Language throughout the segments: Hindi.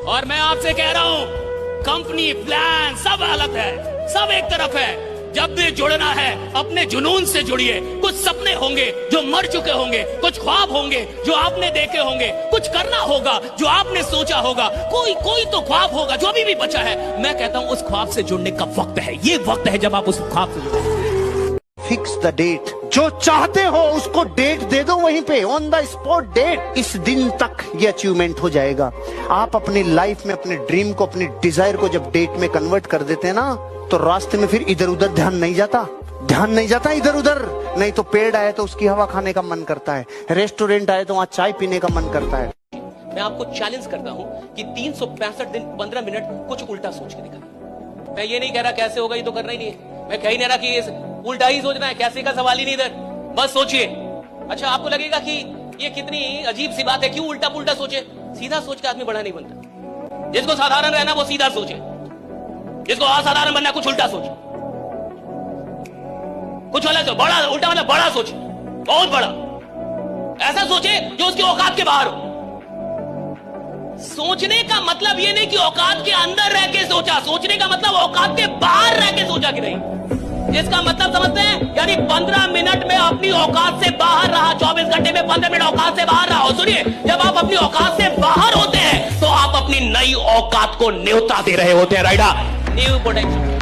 और मैं आपसे कह रहा हूं, कंपनी प्लान सब अलग है, सब एक तरफ है। जब भी जुड़ना है अपने जुनून से जुड़िए। कुछ सपने होंगे जो मर चुके होंगे, कुछ ख्वाब होंगे जो आपने देखे होंगे, कुछ करना होगा जो आपने सोचा होगा, कोई तो ख्वाब होगा जो अभी भी बचा है। मैं कहता हूं उस ख्वाब से जुड़ने का वक्त है, ये वक्त है जब आप उस ख्वाब से जुड़े। फिक्स द डेट, जो चाहते हो उसको डेट दे दो, वहीं पे ऑन द स्पॉट डेट। इस दिन तक ये अचीवमेंट हो जाएगा। आप अपनी लाइफ में अपने ड्रीम को, अपनी डिजायर को जब डेट में कन्वर्ट कर देते हैं ना, तो रास्ते में फिर इधर उधर ध्यान नहीं जाता इधर उधर। नहीं तो पेड़ आए तो उसकी हवा खाने का मन करता है, रेस्टोरेंट आए तो वहां चाय पीने का मन करता है। मैं आपको चैलेंज करता हूं कि 365 दिन 15 मिनट कुछ उल्टा सोच के दिखाएं। मैं ये नहीं कह रहा कैसे होगा, ये तो करना ही नहीं है। मैं कह ही नहीं रहा कि उल्टा ही सोचना है, कैसे का सवाल ही नहीं इधर, बस सोचिए। अच्छा, आपको लगेगा कि ये कितनी अजीब सी बात है, क्यों उल्टा पुल्टा सोचे। सीधा सोच के आदमी बड़ा नहीं बनता। जिसको साधारण रहना वो सीधा सोचे, जिसको असाधारण बनना कुछ उल्टा सोचे, कुछ अलग बड़ा उल्टा मतलब बड़ा सोचे, बहुत बड़ा। ऐसा सोचे जो उसकी औकात के बाहर हो। सोचने का मतलब ये नहीं कि औकात के अंदर रह के सोचा, सोचने का मतलब औकात के बाहर रह के सोचा कि नहीं। इसका मतलब समझते हैं, यानी 15 मिनट में अपनी औकात से बाहर रहा, 24 घंटे में 15 मिनट औकात से बाहर रहा। सुनिए, जब आप अपनी औकात से बाहर होते हैं तो आप अपनी नई औकात को न्योता दे रहे होते हैं। राइडा, न्यू पोटेंशियल।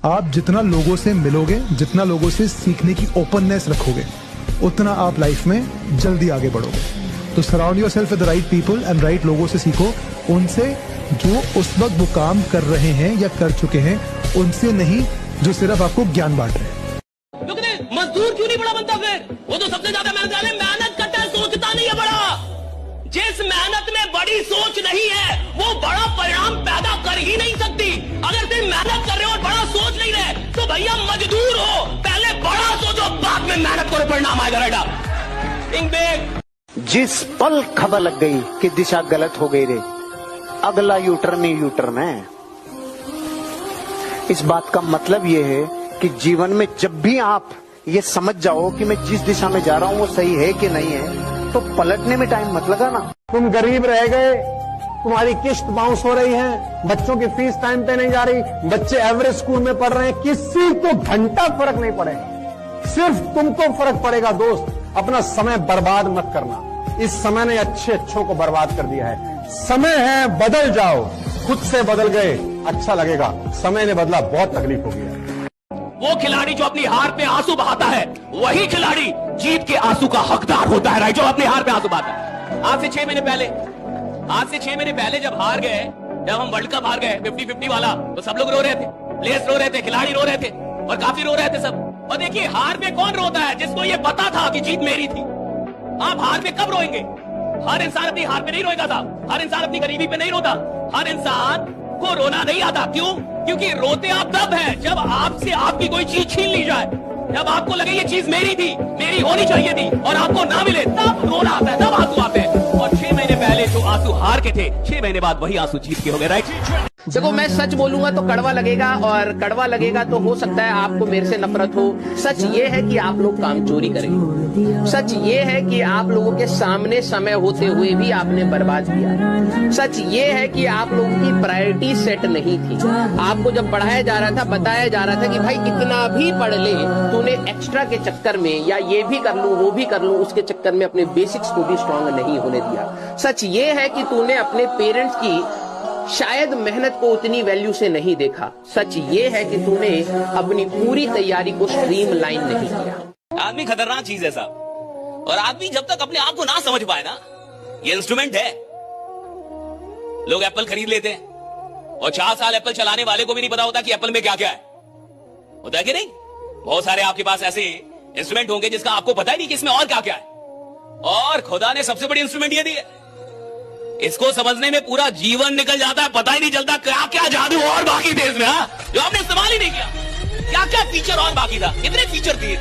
आप जितना लोगों से मिलोगे, जितना लोगों से सीखने की ओपननेस रखोगे, उतना आप लाइफ में जल्दी आगे बढ़ोगे। तो surround yourself with the right people and right लोगों से सीखो, उनसे जो उस वक्त वो काम कर रहे हैं या कर चुके हैं, उनसे नहीं जो सिर्फ आपको ज्ञान बांट रहे हैं। मजदूर क्यों नहीं बड़ा बनता फिर? वो तो सबसे ज्यादा मेहनत करता है, सोचता नहीं है बड़ा। जिस मेहनत में बड़ी सोच नहीं है वो बड़ा परिणाम पैदा कर ही नहीं सकती। अगर सिर्फ मेहनत कर रहे हो और बड़ा सोच नहीं रहे तो भैया मजदूर हो, पहले बड़ा सोचो, बाद में मेहनत करो, परिणाम आएगा। राइडा, थिंक बिग। जिस पल खबर लग गई कि दिशा गलत हो गई रे, अगला यूटर्न ही यूटर्न है। इस बात का मतलब ये है कि जीवन में जब भी आप ये समझ जाओ कि मैं जिस दिशा में जा रहा हूं वो सही है कि नहीं है, तो पलटने में टाइम मत लगाना। तुम गरीब रह गए, तुम्हारी किस्त बाउंस हो रही है, बच्चों की फीस टाइम पे नहीं जा रही, बच्चे एवरेज स्कूल में पढ़ रहे हैं, किसी को घंटा फर्क नहीं पड़ेगा, सिर्फ तुमको फर्क पड़ेगा। दोस्त, अपना समय बर्बाद मत करना। इस समय ने अच्छों को बर्बाद कर दिया है। समय है, बदल जाओ। खुद से बदल गए, अच्छा लगेगा। समय ने बदला, बहुत तकलीफ होगी। वो खिलाड़ी जो अपनी हार पे आंसू बहाता है, वही खिलाड़ी जीत के आंसू का हकदार होता है। राइट, जो अपनी हार पे आंसू बहाता है। आज से 6 महीने पहले जब हार गए, जब हम वर्ल्ड कप हार गए 50-50 वाला, तो सब लोग रो रहे थे, प्लेयर्स रो रहे थे, खिलाड़ी रो रहे थे और काफी रो रहे थे सब। और देखिए, हार पे कौन रोता है? जिसको ये पता था कि जीत मेरी थी। आप हार पे कब रोएंगे? हर इंसान अपनी हार पे नहीं रोएगा साहब, हर इंसान अपनी गरीबी पे नहीं रोता। हर इंसान को रोना नहीं आता। क्यों? क्योंकि रोते आप तब है जब आपसे आपकी कोई चीज छीन ली जाए, जब आपको लगे ये चीज मेरी थी, मेरी होनी चाहिए थी और आपको ना मिले, तब रोना आता है, तब आंसू आते हैं। और 6 महीने पहले जो आंसू हार के थे, 6 महीने बाद वही आंसू जीत के हो गए। राइट, देखो, मैं सच बोलूंगा तो कड़वा लगेगा, और कड़वा लगेगा तो हो सकता है आपको मेरे से नफरत हो। सच ये है कि आप लोग काम चोरी करेंगे। सच ये है कि आप लोगों के सामने समय होते हुए भी आपने बर्बाद किया। सच ये है कि आप लोगों की प्रायोरिटी सेट नहीं थी। आपको जब पढ़ाया जा रहा था, बताया जा रहा था कि भाई कितना भी पढ़ ले, तूने एक्स्ट्रा के चक्कर में या ये भी कर लूं वो भी कर लूं, उसके चक्कर में अपने बेसिक्स को भी स्ट्रांग नहीं होने दिया। सच ये है कि तूने अपने पेरेंट्स की शायद मेहनत को उतनी वैल्यू से नहीं देखा। सच ये है कि तूने अपनी पूरी तैयारी को स्ट्रीमलाइन नहीं किया। आदमी खतरनाक चीज है साहब, और आदमी जब तक अपने आप को ना समझ पाए ना, ये इंस्ट्रूमेंट है। लोग एप्पल खरीद लेते हैं और 4 साल एप्पल चलाने वाले को भी नहीं पता होता कि एप्पल में क्या क्या है। होता है कि नहीं? बहुत सारे आपके पास ऐसे इंस्ट्रूमेंट होंगे जिसका आपको पता ही नहीं कि इसमें और क्या क्या है। और खुदा ने सबसे बड़ी इंस्ट्रूमेंट ये दी है, इसको समझने में पूरा जीवन निकल जाता है, पता ही नहीं चलता क्या क्या जादू और बाकी थे इसमें, जो आपने इस्तेमाल ही नहीं किया। क्या क्या फीचर और बाकी था, कितने फीचर थे,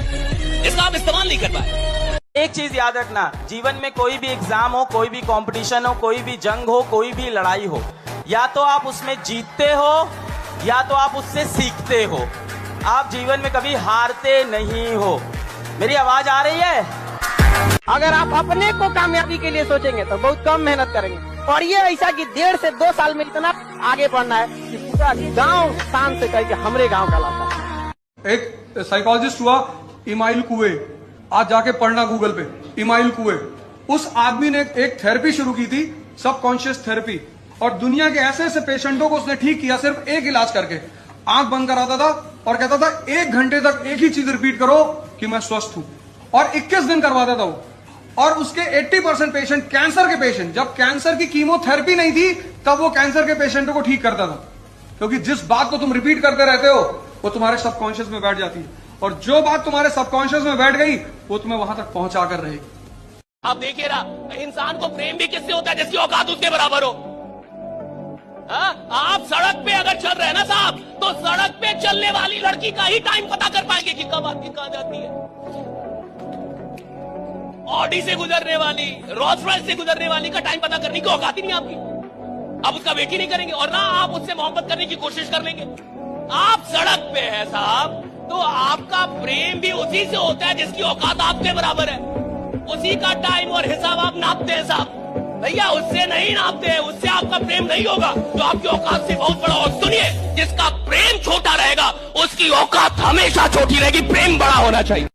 इसका आप इस्तेमाल नहीं कर पाए। एक चीज याद रखना, जीवन में कोई भी एग्जाम हो, कोई भी कंपटीशन हो, कोई भी जंग हो, कोई भी लड़ाई हो, या तो आप उसमें जीतते हो या तो आप उससे सीखते हो। आप जीवन में कभी हारते नहीं हो। मेरी आवाज आ रही है? अगर आप अपने को कामयाबी के लिए सोचेंगे तो बहुत कम मेहनत करेंगे। और ये ऐसा कि 1.5 से 2 साल में इतना आगे बढ़ना है कि पूरा गांव शान से कह के हमरे गांव का लाता है। एक साइकोलॉजिस्ट हुआ इमाइल कुए, आज जाके पढ़ना गूगल पे, इमाइल कुए। उस आदमी ने एक थेरेपी शुरू की थी, सबकॉन्शियस थेरेपी, और दुनिया के ऐसे ऐसे पेशेंटों को उसने ठीक किया सिर्फ एक इलाज करके। आंख बंद कराता था और कहता था 1 घंटे तक एक ही चीज रिपीट करो कि मैं स्वस्थ हूं, और 21 दिन करवाता था वो। और उसके 80% पेशेंट, कैंसर के पेशेंट, जब कैंसर की कीमोथेरेपी नहीं थी तब वो कैंसर के पेशेंटों को ठीक करता था, क्योंकि जिस बात को तुम रिपीट करते रहते हो वो तुम्हारे सबकॉन्शियस में बैठ जाती है, और जो बात तुम्हारे सबकॉन्शियस में बैठ गई वो तुम्हें वहां तक पहुंचा कर रहेगी। आप देखिए ना, इंसान को प्रेम भी किससे होता है जिसकी औकात उसके बराबर हो। आप सड़क पे अगर चल रहे हैं ना साहब, तो सड़क पे चलने वाली लड़की का ही टाइम पता कर पाएंगे कि कब आपकी कहां जाती है। ऑडी से गुजरने वाली, रोल्स रॉयस से गुजरने वाली का टाइम पता करने की औकात ही नहीं आपकी। आप उसका वेट ही नहीं करेंगे और ना आप उससे मोहब्बत करने की कोशिश कर लेंगे। आप सड़क पे है साहब, तो आपका प्रेम भी उसी से होता है जिसकी औकात आपके बराबर है। उसी का टाइम और हिसाब आप नापते हैं साहब, भैया उससे नहीं नापते, उससे आपका प्रेम नहीं होगा जो आपकी औकात से बहुत बड़ा। और सुनिए, जिसका प्रेम छोटा रहेगा उसकी औकात हमेशा छोटी रहेगी। प्रेम बड़ा होना चाहिए।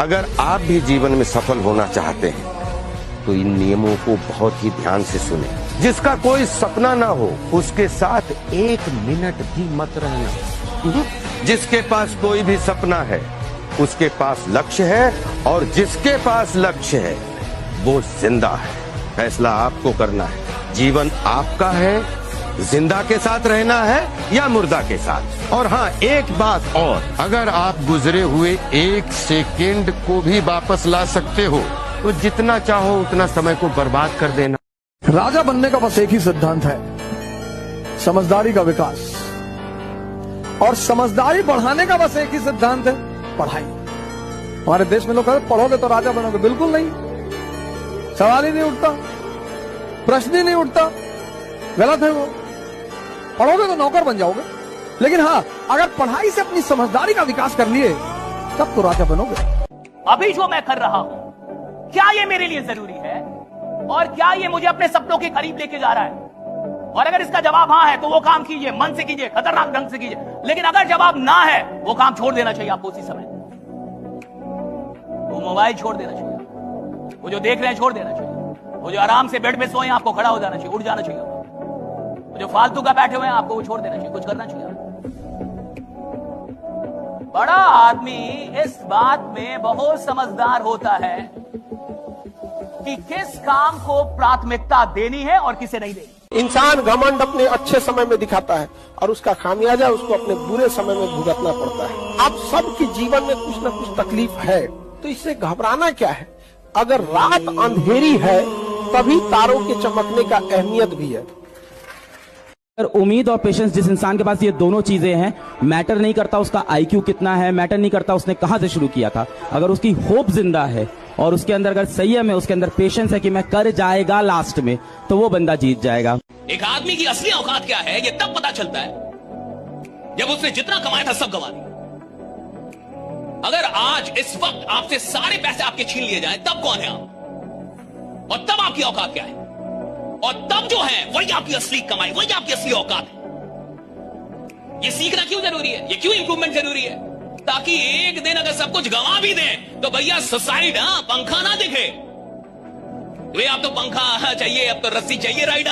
अगर आप भी जीवन में सफल होना चाहते हैं तो इन नियमों को बहुत ही ध्यान से सुने। जिसका कोई सपना ना हो उसके साथ 1 मिनट भी मत रहना। जिसके पास कोई भी सपना है उसके पास लक्ष्य है, और जिसके पास लक्ष्य है वो जिंदा है। फैसला आपको करना है, जीवन आपका है, जिंदा के साथ रहना है या मुर्दा के साथ। और हाँ, एक बात और, अगर आप गुजरे हुए 1 सेकेंड को भी वापस ला सकते हो तो जितना चाहो उतना समय को बर्बाद कर देना। राजा बनने का बस एक ही सिद्धांत है, समझदारी का विकास, और समझदारी बढ़ाने का बस एक ही सिद्धांत है, पढ़ाई। हमारे देश में लोग कहते पढ़ोगे तो राजा बनोगे, बिल्कुल नहीं, सवाल ही नहीं उठता, प्रश्न ही नहीं उठता, गलत है वो। पढ़ोगे तो नौकर बन जाओगे, लेकिन हाँ, अगर पढ़ाई से अपनी समझदारी का विकास कर लिए तब तो राजा बनोगे। अभी जो मैं कर रहा हूं, क्या ये मेरे लिए जरूरी है और क्या ये मुझे अपने सपनों के करीब लेके जा रहा है? और अगर इसका जवाब हाँ है तो वो काम कीजिए, मन से कीजिए, खतरनाक ढंग से कीजिए। लेकिन अगर जवाब ना है, वो काम छोड़ देना चाहिए आपको उसी समय। वो मोबाइल छोड़ देना चाहिए, वो जो देख रहे हैं छोड़ देना चाहिए, वो जो आराम से बेड पे सोए आपको खड़ा हो जाना चाहिए, उठ जाना चाहिए, वो जो फालतू का बैठे हुए हैं आपको वो छोड़ देना चाहिए, कुछ करना चाहिए। बड़ा आदमी इस बात में बहुत समझदार होता है कि किस काम को प्राथमिकता देनी है और किसे नहीं देनी। इंसान घमंड अपने अच्छे समय में दिखाता है और उसका खामियाजा उसको अपने बुरे समय में भुगतना पड़ता है। आप सबके जीवन में कुछ न कुछ तकलीफ है, तो इससे घबराना क्या है? अगर रात अंधेरी है तभी तारों के चमकने का अहमियत भी है। उम्मीद और पेशेंस, जिस इंसान के पास ये दोनों चीजें हैं, मैटर नहीं करता उसका आईक्यू कितना है, मैटर नहीं करता उसने कहां से शुरू किया था। अगर उसकी होप जिंदा है और उसके अंदर अगर संयम है, उसके अंदर पेशेंस है कि मैं कर जाएगा लास्ट में, तो वो बंदा जीत जाएगा। एक आदमी की असली औकात क्या है ये तब पता चलता है जब उसने जितना कमाया था सब गंवा दिया। अगर आज इस वक्त आपसे सारे पैसे आपके छीन लिए जाए तब कौन है आप, और तब आपकी औकात क्या है, और तब जो है वही आपकी असली कमाई, वही आपकी असली औकात है। ये सीखना क्यों जरूरी है, ये क्यों इंप्रूवमेंट जरूरी है? ताकि एक दिन अगर सब कुछ गंवा भी दें तो भैया सुसाइड, पंखा ना दिखे। वे आप तो पंखा चाहिए, अब तो रस्सी चाहिए राइड।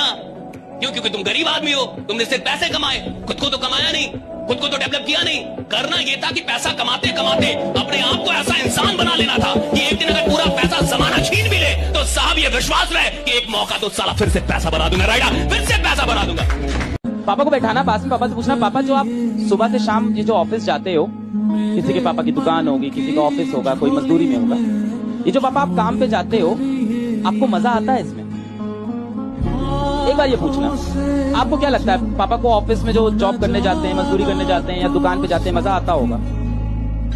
क्यों? क्योंकि तुम गरीब आदमी हो, तुमने सिर्फ पैसे कमाए, खुद को तो कमाया नहीं, खुद को तो डेवलप किया नहीं। करना यह था कि पैसा कमाते कमाते अपने आप को ऐसा इंसान बना लेना था कि एक दिन अगर पूरा पैसा जमाना छीन भी ले तो साहब ये विश्वास रहे कि एक मौका तो साला फिर से पैसा बना दूंगा, राइडा फिर से पैसा बना दूंगा। पापा को बैठाना, पास में पापा से पूछना, पापा जो आप सुबह से शाम ये जो ऑफिस जाते हो, किसी के पापा की दुकान होगी, किसी का ऑफिस होगा, कोई मजदूरी में होगा, ये जो पापा आप काम पे जाते हो, आपको मजा आता है इसमें? एक बार ये पूछना, आपको क्या लगता है पापा को ऑफिस में जो जॉब करने जाते हैं, मजदूरी करने जाते हैं या दुकान पे जाते हैं, मजा आता होगा?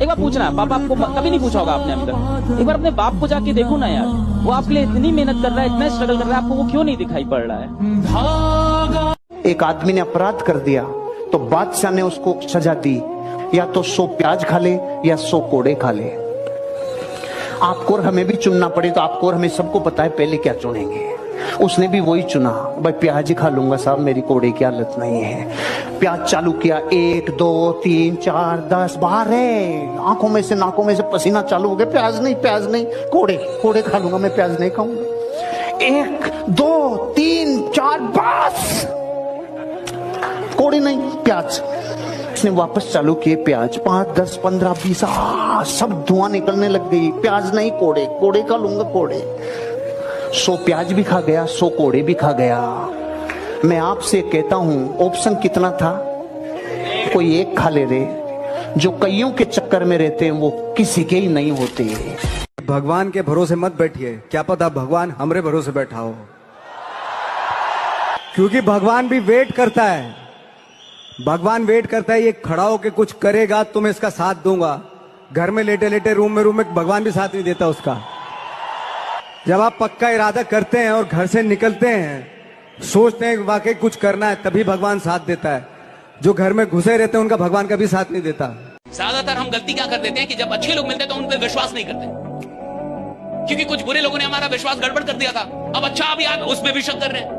एक बार पूछना, पापा आपको कभी नहीं पूछा होगा आपने अभी तक। एक बार अपने बाप को जाके देखो ना यार, वो आपके लिए इतनी मेहनत कर रहा है, इतना स्ट्रगल कर रहा है, आपको वो क्यों नहीं दिखाई पड़ रहा है? एक आदमी ने अपराध कर दिया तो बादशाह ने उसको सजा दी, या तो 100 प्याज खा ले या 100 कोड़े खा ले। आपको और हमें भी चुनना पड़े तो आपको और हमें सबको पता है पहले क्या चुनेंगे। उसने भी वही चुना, भाई प्याज ही खा लूंगा साहब, मेरी कोड़े की हालत नहीं है। प्याज चालू किया, 1 2 3 4 10 12, आंखों में से नाकों में से पसीना चालू हो गया। प्याज नहीं, कोड़े खा लूंगा मैं, प्याज नहीं खाऊंगा। 1 2 3 4 बस, कोड़े नहीं, प्याज। उसने वापस चालू किए प्याज, 5 10 15 20, सब धुआं निकलने लग गई। प्याज नहीं, कोड़े खा लूंगा, कोड़े। 100 प्याज भी खा गया, 100 कोड़े भी खा गया। मैं आपसे कहता हूं, ऑप्शन कितना था? कोई एक खा ले रे। जो कईयों के चक्कर में रहते हैं वो किसी के ही नहीं होते। भगवान के भरोसे मत बैठिए, क्या पता भगवान हमरे भरोसे बैठा हो, क्योंकि भगवान भी वेट करता है। भगवान वेट करता है, ये खड़ा होके कुछ करेगा तो मैं इसका साथ दूंगा। घर में लेटे लेटे रूम में भगवान भी साथ नहीं देता उसका। जब आप पक्का इरादा करते हैं और घर से निकलते हैं, सोचते हैं वाकई कुछ करना है, तभी भगवान साथ देता है। जो घर में घुसे रहते हैं उनका भगवान कभी साथ नहीं देता। ज्यादातर हम गलती क्या कर देते हैं कि जब अच्छे लोग मिलते हैं तो उन पर विश्वास नहीं करते, क्योंकि कुछ बुरे लोगों ने हमारा विश्वास गड़बड़ कर दिया था। अब अच्छा भी आप उसमें भी शक कर रहे हैं।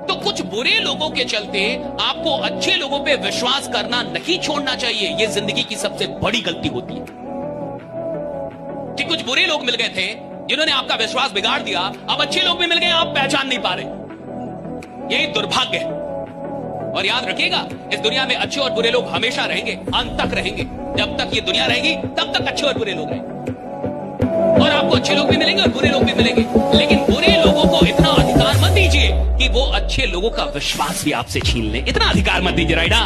तो कुछ बुरे लोगों के चलते आपको अच्छे लोगों पे विश्वास करना नहीं छोड़ना चाहिए। यह जिंदगी की सबसे बड़ी गलती होती है कि कुछ बुरे लोग मिल गए थे जिन्होंने आपका विश्वास बिगाड़ दिया। अब अच्छे लोग भी मिल गए, आप पहचान नहीं पा रहे। यही दुर्भाग्य है। और याद रखिएगा, इस दुनिया में अच्छे और बुरे लोग हमेशा रहेंगे, अंत तक रहेंगे। जब तक ये दुनिया रहेगी तब तक अच्छे और बुरे लोग रहेंगे, और आपको अच्छे लोग भी मिलेंगे और बुरे लोग भी मिलेंगे। लेकिन बुरे लोगों को इतना अधिकार मत दीजिए कि वो अच्छे लोगों का विश्वास भी आपसे छीन ले। इतना अधिकार मत दीजिए, राइडा।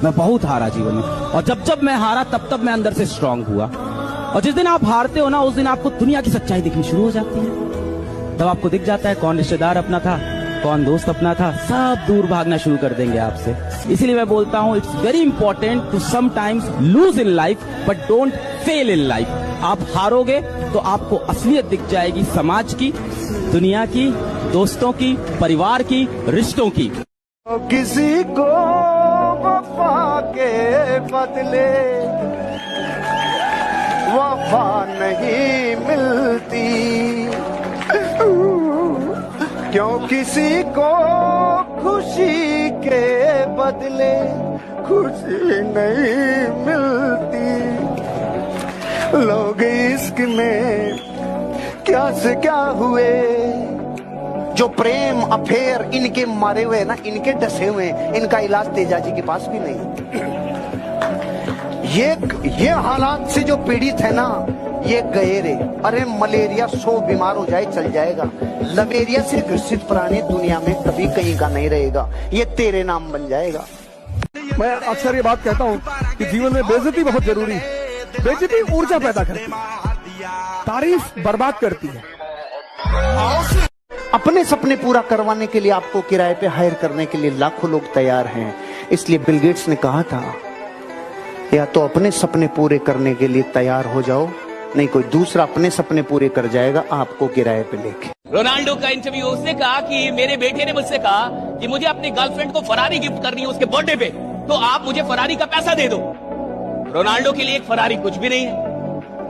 मैं बहुत हारा जीवन में, और जब मैं हारा तब मैं अंदर से स्ट्रांग हुआ। और जिस दिन आप हारते हो ना, उस दिन आपको दुनिया की सच्चाई दिखनी शुरू हो जाती है। तब आपको दिख जाता है कौन रिश्तेदार अपना था, कौन दोस्त अपना था। सब दूर भागना शुरू कर देंगे आपसे। इसीलिए मैं बोलता हूं, it's very important to sometimes lose in life but don't fail in life. आप हारोगे तो आपको असलियत दिख जाएगी, समाज की, दुनिया की, दोस्तों की, परिवार की, रिश्तों की। किसी को वफा के बदले वफा नहीं मिलती, क्यों किसी को खुशी के बदले खुशी नहीं मिलती। लोग इश्क में क्या से क्या हुए, जो प्रेम अफेयर इनके मारे हुए ना, इनके डसे हुए, इनका इलाज तेजाजी के पास भी नहीं। ये हालात से जो पीड़ित है ना, ये गए रे। अरे मलेरिया 100 बीमार हो जाए चल जाएगा, लवेरिया से ग्रसित प्राणी दुनिया में कभी कहीं का नहीं रहेगा। ये तेरे नाम बन जाएगा। मैं अक्सर ये बात कहता हूँ कि जीवन में बेइज्जती बहुत जरूरी है। बेइज्जती ऊर्जा पैदा करती है, तारीफ बर्बाद करती है। अपने सपने पूरा करवाने के लिए आपको किराए पे हायर करने के लिए लाखों लोग तैयार हैं। इसलिए बिल गेट्स ने कहा था, या तो अपने सपने पूरे करने के लिए तैयार हो जाओ, नहीं कोई दूसरा अपने सपने पूरे कर जाएगा आपको किराए पे लेके। रोनाल्डो का इंटरव्यू, उसने कहा कि मेरे बेटे ने मुझसे कहा कि मुझे अपनी गर्लफ्रेंड को फरारी गिफ्ट करनी है उसके बर्थडे पे, तो आप मुझे फरारी का पैसा दे दो। रोनाल्डो के लिए एक फरारी कुछ भी नहीं है,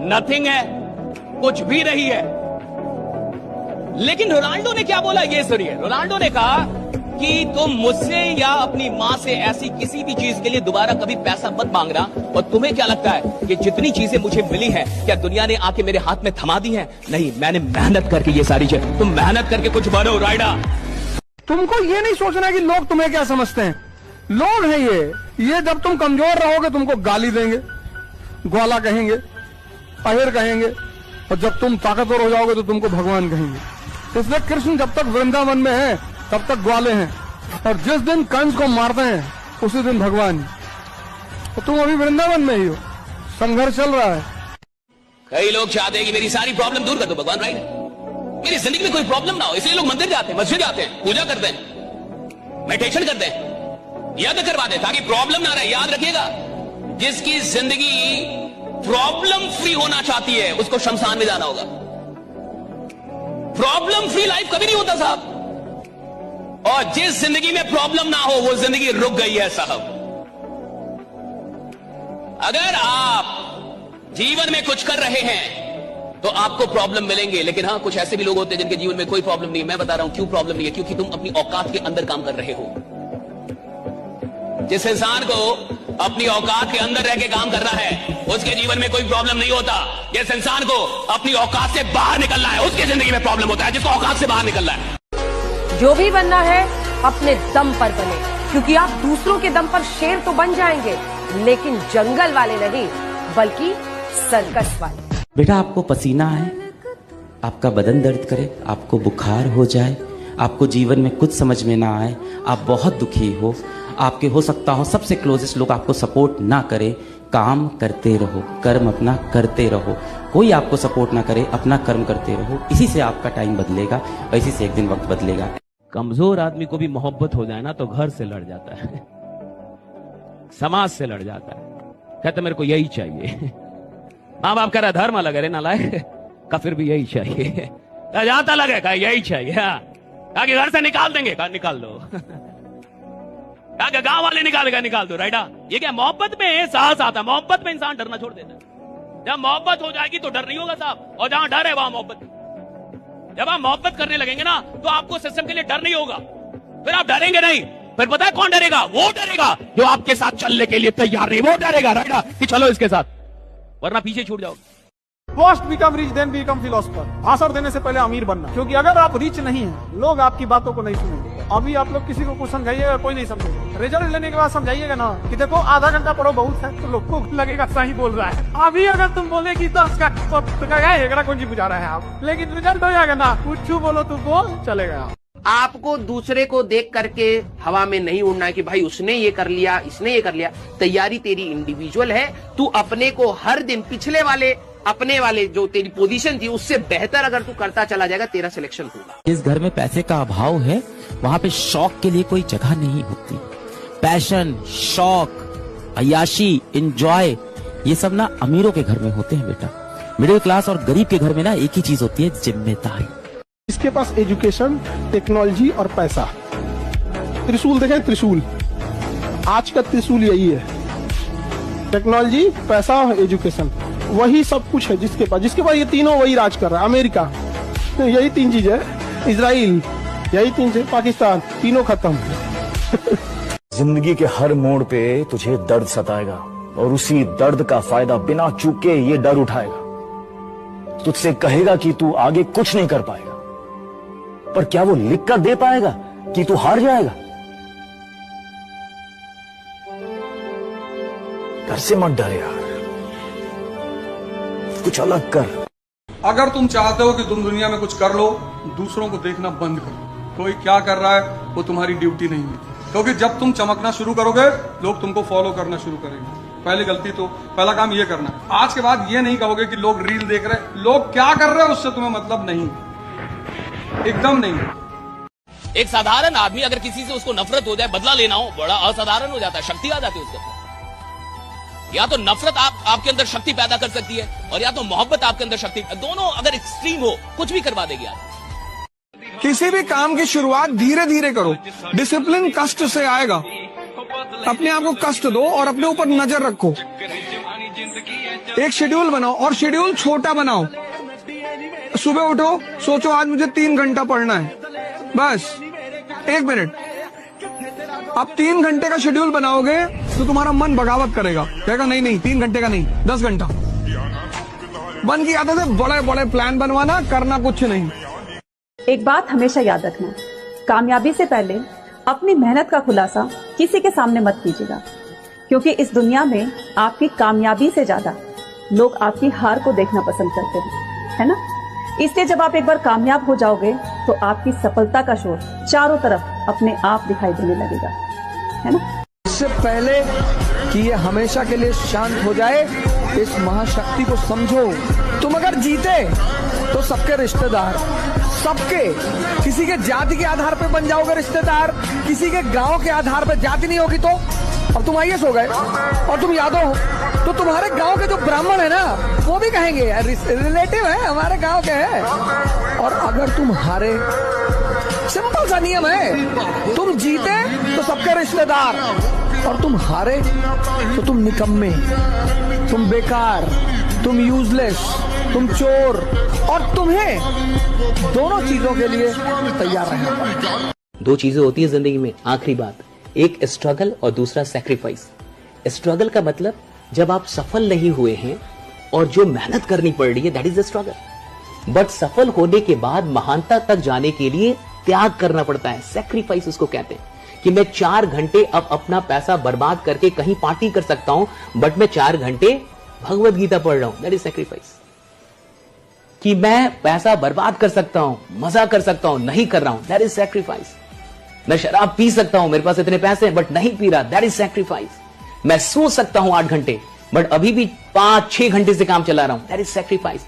नथिंग है, कुछ भी नहीं है। लेकिन रोनाल्डो ने क्या बोला ये सुनिए। रोनाल्डो ने कहा कि तुम मुझसे या अपनी मां से ऐसी किसी भी चीज के लिए दोबारा कभी पैसा मत मांगना। और तुम्हें क्या लगता है कि जितनी चीजें मुझे मिली हैं, क्या दुनिया ने आके मेरे हाथ में थमा दी हैं? नहीं, मैंने मेहनत करके ये सारी चीज, तुम मेहनत करके कुछ बनो राइडा। तुमको ये नहीं सोचना कि लोग तुम्हें क्या समझते हैं। लोग हैं ये जब तुम कमजोर रहोगे तुमको गाली देंगे, ग्वाला कहेंगे, अहिर कहेंगे, और जब तुम ताकतवर हो जाओगे तो तुमको भगवान कहेंगे। इसलिए कृष्ण जब तक वृंदावन में है तब तक ग्वाले हैं, और जिस दिन कंस को मारते हैं उसी दिन भगवान। तो तुम अभी वृंदावन में ही हो, संघर्ष चल रहा है। कई लोग चाहते हैं कि मेरी सारी प्रॉब्लम दूर कर दो भगवान, राइट? मेरी जिंदगी में कोई प्रॉब्लम ना हो, इसलिए लोग मंदिर जाते हैं, मस्जिद जाते हैं, पूजा करते हैं, मेडिटेशन करते हैं, यज्ञ करवा दे ताकि प्रॉब्लम ना रहे। याद रखिएगा, जिसकी जिंदगी प्रॉब्लम फ्री होना चाहती है उसको शमशान में जाना होगा। प्रॉब्लम फ्री लाइफ कभी नहीं होता साहब। और जिस जिंदगी में प्रॉब्लम ना हो वो जिंदगी रुक गई है साहब। अगर आप जीवन में कुछ कर रहे हैं तो आपको प्रॉब्लम मिलेंगे, लेकिन हाँ कुछ ऐसे भी लोग होते हैं जिनके जीवन में कोई प्रॉब्लम नहीं। मैं बता रहा हूं क्यों प्रॉब्लम नहीं है, क्योंकि तुम अपनी औकात के अंदर काम कर रहे हो। जिस इंसान को अपनी औकात के अंदर रह के काम कर रहा है उसके जीवन में कोई प्रॉब्लम नहीं होता। जिस इंसान को अपनी औकात से बाहर निकलना है उसकी जिंदगी में प्रॉब्लम होता है, जिसको औकात से बाहर निकलना है। जो भी बनना है अपने दम पर बने, क्योंकि आप दूसरों के दम पर शेर तो बन जाएंगे, लेकिन जंगल वाले नहीं बल्कि सर्कस वाले। बेटा आपको पसीना आए, आपका बदन दर्द करे, आपको बुखार हो जाए, आपको जीवन में कुछ समझ में ना आए, आप बहुत दुखी हो, आपके हो सकता हो सबसे क्लोजेस्ट लोग आपको सपोर्ट ना करे, काम करते रहो, कर्म अपना करते रहो। कोई आपको सपोर्ट ना करे, अपना कर्म करते रहो। इसी से आपका टाइम बदलेगा और इसी से एक दिन वक्त बदलेगा। कमजोर आदमी को भी मोहब्बत हो जाए ना तो घर से लड़ जाता है, समाज से लड़ जाता है, कहते मेरे को यही चाहिए। माँ बाप कह रहा धर्म अलग है नालायक का, फिर भी यही चाहिए। जाता लगे कहा यही चाहिए, कहा कि घर से निकाल देंगे, कहा निकाल दो, कहा कि गांव वाले निकालेगा, निकाल दो। राइडा ये क्या मोहब्बत में साहस आता है, मोहब्बत में इंसान डरना छोड़ देता है। जब मोहब्बत हो जाएगी तो डर नहीं होगा साहब, और जहां डर है वहां मोहब्बत। जब आप मोहब्बत करने लगेंगे ना तो आपको सिस्टम के लिए डर नहीं होगा, फिर आप डरेंगे नहीं। फिर पता है कौन डरेगा? वो डरेगा जो आपके साथ चलने के लिए तैयार नहीं, वो डरेगा राइडा कि चलो इसके साथ, वरना पीछे छूट जाओगे। First become rich then become philosopher. भाषण देने से पहले अमीर बनना, क्योंकि अगर आप रिच नहीं हैं लोग आपकी बातों को नहीं सुनेंगे। अभी आप लोग किसी को कुछ समझाइएगा कोई नहीं समझेगा, रिजल्ट लेने के बाद समझाइएगा ना कि देखो आधा घंटा पढ़ो बहुत है, तो लोग को लगेगा सही बोल रहा है। अभी अगर तुम बोले कि 10 का कौन सी बुझा रहे हैं आप, लेकिन रिजल्ट हो जाएगा ना, कुछ बोलो तो बोल चलेगा। आपको दूसरे को देख करके हवा में नहीं उड़ना है कि भाई उसने ये कर लिया, इसने ये कर लिया। तैयारी तेरी इंडिविजुअल है। तू अपने को हर दिन पिछले वाले अपने वाले जो तेरी पोजीशन थी उससे बेहतर अगर तू करता चला जाएगा, तेरा सिलेक्शन होगा। जिस घर में पैसे का अभाव है वहां पे शौक के लिए कोई जगह नहीं होती। पैशन, शौक, अय्याशी, एंजॉय, ये सब ना अमीरों के घर में होते हैं बेटा। मिडिल क्लास और गरीब के घर में ना एक ही चीज होती है, जिम्मेदारी। इसके पास एजुकेशन, टेक्नोलॉजी और पैसा। त्रिशूल देखें, त्रिशूल आज का त्रिशूल यही है, टेक्नोलॉजी, पैसा और एजुकेशन। वही सब कुछ है जिसके पास ये तीनों वही राज कर रहा है। अमेरिका यही 3 चीज है, इजराइल यही 3 चीज, पाकिस्तान, तीनों खत्म। जिंदगी के हर मोड़ पे तुझे दर्द सताएगा और उसी दर्द का फायदा बिना चूके ये डर उठाएगा। तुझसे कहेगा कि तू आगे कुछ नहीं कर पाएगा, पर क्या वो लिख कर दे पाएगा कि तू हार जाएगा? डर से मत डर यार, कुछ अलग कर। अगर तुम चाहते हो कि तुम दुनिया में कुछ कर लो, दूसरों को देखना बंद करो। कोई क्या कर रहा है वो तुम्हारी ड्यूटी नहीं है, क्योंकि जब तुम चमकना शुरू करोगे लोग तुमको फॉलो करना शुरू करेंगे। पहला काम ये करना। आज के बाद ये नहीं कहोगे कि लोग रील देख रहे, लोग क्या कर रहे हैं उससे तुम्हें मतलब नहीं, एकदम नहीं। एक साधारण आदमी अगर किसी से उसको नफरत हो जाए, बदला लेना हो, बड़ा असाधारण हो जाता है, शक्ति आ जाती है उसके। या तो नफरत आपके अंदर शक्ति पैदा कर सकती है, और या तो मोहब्बत आपके अंदर शक्ति, दोनों अगर एक्सट्रीम हो कुछ भी करवा देगी आप। किसी भी काम की शुरुआत धीरे धीरे करो, डिसिप्लिन कष्ट से आएगा। अपने आप को कष्ट दो और अपने ऊपर नजर रखो। एक शेड्यूल बनाओ और शेड्यूल छोटा बनाओ। सुबह उठो, सोचो आज मुझे 3 घंटा पढ़ना है, बस 1 मिनट। आप 3 घंटे का शेड्यूल बनाओगे तो तुम्हारा मन बगावत करेगा, कहेगा नहीं 3 घंटे का नहीं 10 घंटा। बन की आदत है बड़े बड़े प्लान बनवाना, करना कुछ नहीं। एक बात हमेशा याद रखना, कामयाबी से पहले अपनी मेहनत का खुलासा किसी के सामने मत कीजिएगा, क्योंकि इस दुनिया में आपकी कामयाबी से ज्यादा लोग आपकी हार को देखना पसंद करते हैं, है ना। इसलिए जब आप एक बार कामयाब हो जाओगे तो आपकी सफलता का शोर चारों तरफ अपने आप दिखाई देने लगेगा, है ना। इससे पहले कि ये हमेशा के लिए शांत हो जाए, इस महाशक्ति को समझो। तुम अगर जीते तो सबके रिश्तेदार, सबके, किसी के जाति के आधार पे बन जाओगे रिश्तेदार, किसी के गांव के आधार पे जाति नहीं होगी तो। अब तुम आईएएस हो गए और तुम यादव हो तो तुम्हारे गांव के जो ब्राह्मण है ना वो भी कहेंगे रिलेटिव है, हमारे गांव के हैं। और अगर तुम हारे, सिंपल सा नियम है, तुम जीते तो सबके रिश्तेदार और तुम हारे तो तुम निकम्मे, तुम बेकार, तुम यूजलेस, तुम चोर और तुम्हें दोनों चीजों के लिए तैयार रहना पड़ेगा। दो चीजें होती है जिंदगी में, आखिरी बात, एक स्ट्रगल और दूसरा सैक्रिफाइस। स्ट्रगल का मतलब जब आप सफल नहीं हुए हैं और जो मेहनत करनी पड़ रही है, that is the struggle. But सफल होने के बाद महानता तक जाने के लिए त्याग करना पड़ता है, सैक्रिफाइस उसको कहते हैं। कि मैं 4 घंटे अब अपना पैसा बर्बाद करके कहीं पार्टी कर सकता हूं, बट मैं 4 घंटे भगवत गीता पढ़ रहा हूं, दैट इज सैक्रिफाइस। कि मैं पैसा बर्बाद कर सकता हूं, मजा कर सकता हूं, नहीं कर रहा हूं, दैट इज सैक्रिफाइस। मैं शराब पी सकता हूं, मेरे पास इतने पैसे हैं बट नहीं पी रहा, दैट इज सैक्रिफाइस। मैं सो सकता हूं 8 घंटे बट अभी भी 5-6 घंटे से काम चला रहा हूं, दैट इज सैक्रिफाइस।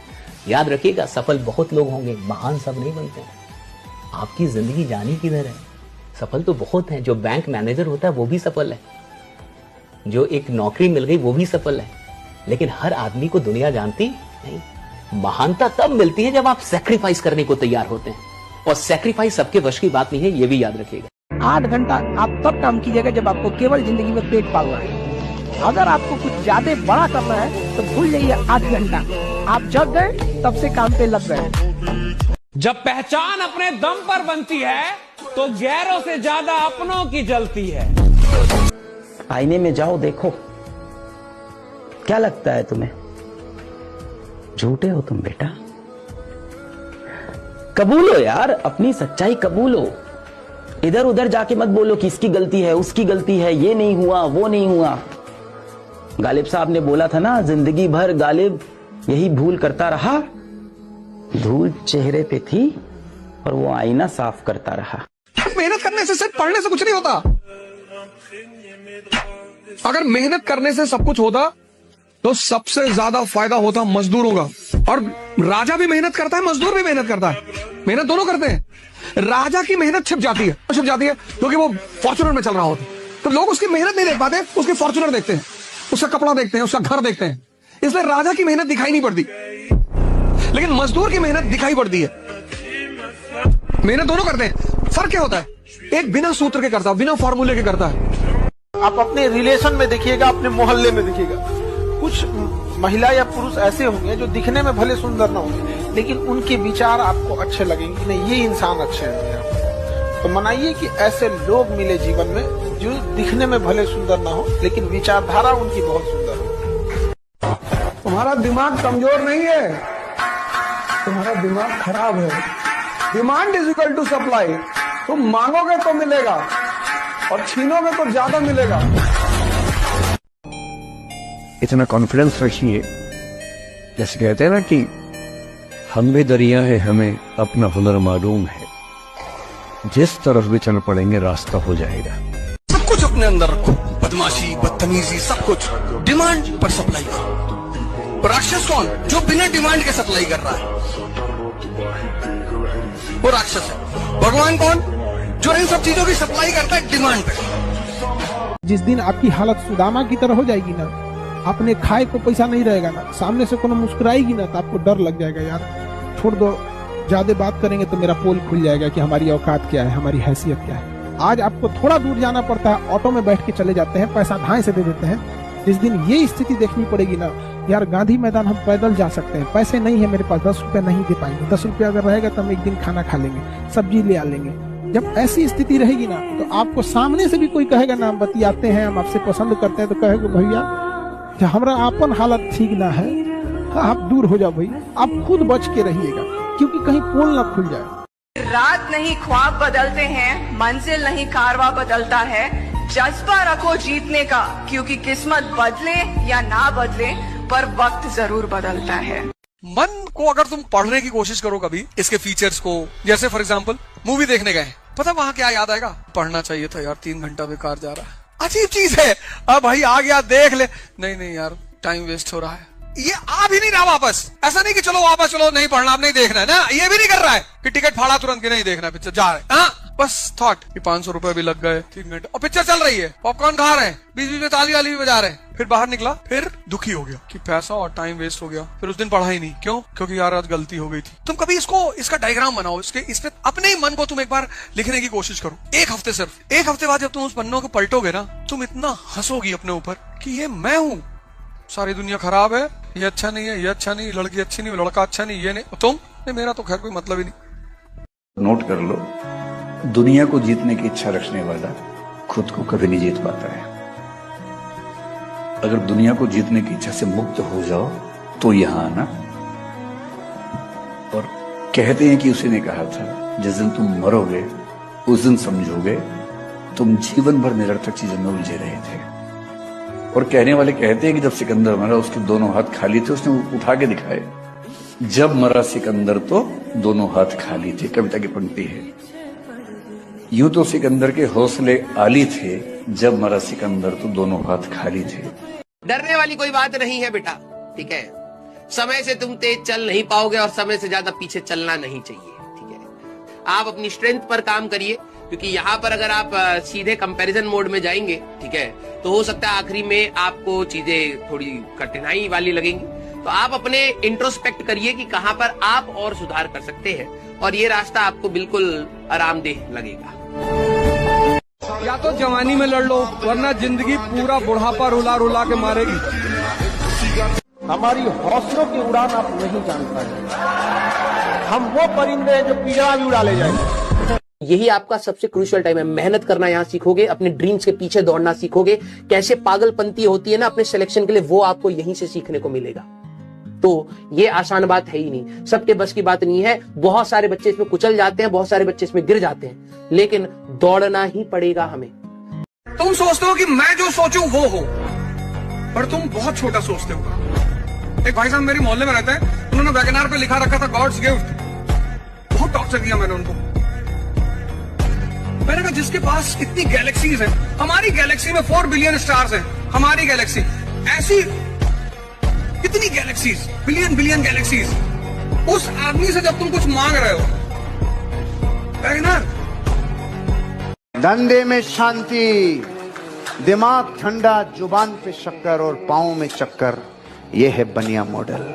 याद रखिएगा, सफल बहुत लोग होंगे, महान सब नहीं बनते। आपकी जिंदगी जानी किधर है? सफल तो बहुत है। जो बैंक मैनेजर होता है वो भी सफल है, जो एक नौकरी मिल गई वो भी सफल है, लेकिन हर आदमी को दुनिया जानती नहीं। महानता तब मिलती है जब आप सैक्रिफाइस करने को तैयार होते हैं, और सैक्रिफाइस सबके वश की बात नहीं है, ये भी याद रखिएगा। 8 घंटा आप तब काम कीजिएगा जब आपको केवल जिंदगी में पेट पालना है। अगर आपको कुछ ज्यादा बड़ा करना है तो भूल जाइए 8 घंटा। आप जग गए तब से काम पे लग गए। जब पहचान अपने दम पर बनती है तो गैरों से ज्यादा अपनों की जलती है। आईने में जाओ, देखो क्या लगता है तुम्हें? झूठे हो तुम बेटा। कबूलो यार, अपनी सच्चाई कबूलो। इधर उधर जाके मत बोलो कि इसकी गलती है, उसकी गलती है, ये नहीं हुआ, वो नहीं हुआ। गालिब साहब ने बोला था ना, जिंदगी भर गालिब यही भूल करता रहा, धूल चेहरे पे थी और वो आईना साफ करता रहा। मेहनत करने से, सिर्फ पढ़ने से कुछ नहीं होता। अगर मेहनत करने से सब कुछ होता तो सबसे ज्यादा फायदा होता मजदूरों का। और राजा भी मेहनत करता है, मजदूर भी मेहनत करता है, मेहनत दोनों करते हैं। राजा की मेहनत छिप जाती है क्योंकि वो फॉर्च्यूनर में चल रहा होता है, तो लोग उसकी मेहनत नहीं देख पाते, उसके फॉर्च्यूनर देखते हैं, उसका कपड़ा देखते हैं, उसका घर देखते हैं, इसलिए राजा की मेहनत दिखाई नहीं पड़ती, लेकिन मजदूर की मेहनत दिखाई पड़ती है। मेहनत दोनों करते हैं, फर्क क्या होता है? एक बिना सूत्र के करता है, बिना फॉर्मूले के करता है। आप अपने रिलेशन में देखिएगा, अपने मोहल्ले में देखिएगा, कुछ महिला या पुरुष ऐसे होंगे जो दिखने में भले सुंदर ना होंगे, लेकिन उनके विचार आपको अच्छे लगेंगे, नहीं ये इंसान अच्छे हैं। तो मनाइए कि ऐसे लोग मिले जीवन में जो दिखने में भले सुंदर ना हो, लेकिन विचारधारा उनकी बहुत सुंदर हो। तुम्हारा दिमाग कमजोर नहीं है, तुम्हारा दिमाग खराब है। Demand is equal to supply. तुम मांगोगे तो मिलेगा और छीनोगे तो ज्यादा मिलेगा। इतना कॉन्फिडेंस रखिए, जैसे कहते हैं ना कि हम भी दरिया है, हमें अपना हुनर मालूम है, जिस तरफ भी चल पड़ेंगे रास्ता हो जाएगा। सब कुछ अपने अंदर रखो, बदमाशी, बदतमीजी, सब कुछ डिमांड पर सप्लाई करो। राक्षस कौन? जो बिना डिमांड के सप्लाई कर रहा है, वो राक्षस है। भगवान कौन? जो इन सब चीजों की सप्लाई करता है डिमांड पे। जिस दिन आपकी हालत सुदामा की तरह हो जाएगी ना, आपने खाए को पैसा नहीं रहेगा ना, सामने से कोनो मुस्कुराएगी ना तो आपको डर लग जाएगा, यार छोड़ दो, ज्यादा बात करेंगे तो मेरा पोल खुल जाएगा कि हमारी औकात क्या है, हमारी हैसियत क्या है। आज आपको थोड़ा दूर जाना पड़ता है, ऑटो में बैठ के चले जाते हैं, पैसा धाए से दे देते हैं। जिस दिन ये स्थिति देखनी पड़ेगी ना, यार गांधी मैदान हम पैदल जा सकते हैं, पैसे नहीं है मेरे पास, 10 रुपया नहीं दे पाएंगे, 10 रुपया अगर रहेगा तो हम एक दिन खाना खा लेंगे, सब्जी ले आ लेंगे। जब ऐसी स्थिति रहेगी ना, तो आपको सामने से भी कोई कहेगा ना, हम बतियाते हैं, हम आपसे पसंद करते हैं, तो कहेगा भैया हमारा आपन हालत ठीक ना है, आप दूर हो जाओ भाई। आप खुद बच के रहिएगा, क्योंकि कहीं पोल ना खुल जाए। रात नहीं ख्वाब बदलते हैं, मंजिल नहीं कारवा बदलता है। जज्बा रखो जीतने का, क्योंकि किस्मत बदले या ना बदले पर वक्त जरूर बदलता है। मन को अगर तुम पढ़ने की कोशिश करो कभी, इसके फीचर्स को, जैसे फॉर एग्जांपल मूवी देखने गए, पता वहां क्या याद आएगा? पढ़ना चाहिए था यार, 3 घंटा बेकार जा रहा है। अजीब चीज है। अब भाई आ गया, देख ले, नहीं यार टाइम वेस्ट हो रहा है, ये आ भी नहीं रहा वापस। ऐसा नहीं कि चलो वापस चलो, नहीं पढ़ना, अब नहीं देखना है ना, ये भी नहीं कर रहा है कि टिकट फाड़ा तुरंत की नहीं देखना पिक्चर, जा रहे हैं। बस थॉट कि 500 रुपए भी लग गए, 3 घंटे और पिक्चर चल रही है, पॉपकॉर्न खा रहे हैं, बीच बीच में ताली वाली भी बजा रहे हैं। फिर बाहर निकला, फिर दुखी हो गया कि पैसा और टाइम वेस्ट हो गया। फिर उस दिन पढ़ा ही नहीं। क्यों? क्योंकि यार आज गलती हो गई थी। तुम कभी इसका डायग्राम बनाओ, इसमें अपने ही मन को तुम एक बार लिखने की कोशिश करो। 1 हफ्ते, सिर्फ 1 हफ्ते बाद जब तुम उस पन्नों को पलटोगे ना, तुम इतना हंसोगी अपने ऊपर कि ये मैं हूं, सारी दुनिया खराब है, ये अच्छा नहीं है, ये अच्छा नहीं, लड़की अच्छी नहीं, लड़का अच्छा नहीं, ये नहीं, तुम नहीं, मेरा तो खैर कोई मतलब ही नहीं। नोट कर लो, दुनिया को जीतने की इच्छा रखने वाला खुद को कभी नहीं जीत पाता है। अगर दुनिया को जीतने की इच्छा से मुक्त हो जाओ तो यहां आना। और कहते हैं कि उसी ने कहा था, जिस दिन तुम मरोगे उस दिन समझोगे तुम जीवन भर निरर्थक चीजों में उलझे रहे थे। और कहने वाले कहते हैं कि जब सिकंदर मरा उसके दोनों हाथ खाली थे, उसने उठा के दिखाए। जब मरा सिकंदर तो दोनों हाथ खाली थे, कविता की पंक्ति है। यूं तो सिकंदर के हौसले आली थे, जब मरा सिकंदर तो दोनों हाथ खाली थे। डरने वाली कोई बात नहीं है बेटा, ठीक है। समय से तुम तेज चल नहीं पाओगे और समय से ज्यादा पीछे चलना नहीं चाहिए, ठीक है। आप अपनी स्ट्रेंथ पर काम करिए, क्योंकि यहाँ पर अगर आप सीधे कंपैरिजन मोड में जाएंगे, ठीक है, तो हो सकता है आखिरी में आपको चीजें थोड़ी कठिनाई वाली लगेंगी। तो आप अपने इंट्रोस्पेक्ट करिए कि कहाँ पर आप और सुधार कर सकते हैं, और ये रास्ता आपको बिल्कुल आरामदेह लगेगा। या तो जवानी में लड़ लो, वरना जिंदगी पूरा बुढ़ापा रुला रुला के मारेगी। हमारी हौसलों की उड़ान आप नहीं जान पाएंगे। हम वो परिंदे हैं जो पिंजरा भी उड़ा ले जाएंगे। यही आपका सबसे क्रूशियल टाइम है। मेहनत करना यहाँ सीखोगे, अपने ड्रीम्स के पीछे दौड़ना सीखोगे, कैसे पागलपंती होती है ना अपने सिलेक्शन के लिए, वो आपको यहीं से सीखने को मिलेगा। तो ये आसान बात है ही नहीं, सबके बस की बात नहीं है। बहुत सारे बच्चे इसमें कुचल जाते हैं, बहुत सारे बच्चे इसमें गिर जाते हैं, लेकिन दौड़ना ही पड़ेगा हमें। तुम सोचते हो कि मैं जो सोचूं वो हो, पर तुम बहुत छोटा सोचते हो। एक भाई साहब मेरे मोहल्ले में रहते हैं, उन्होंने वैगनार पे लिखा रखा था गॉड्स गिफ्ट। बहुत टॉर्चर किया मैंने उनको। मैंने कहा जिसके पास इतनी गैलेक्सीज हैं, हमारी गैलेक्सी में 4 बिलियन स्टार्स हैं, हमारी गैलेक्सी, ऐसी कितनी गैलेक्सीज, बिलियन बिलियन गैलेक्सीज, उस आदमी से जब तुम कुछ मांग रहे हो, वैगनार। धंधे में शांति, दिमाग ठंडा, जुबान पे शक्कर और पांव में चक्कर, यह है बनिया मॉडल।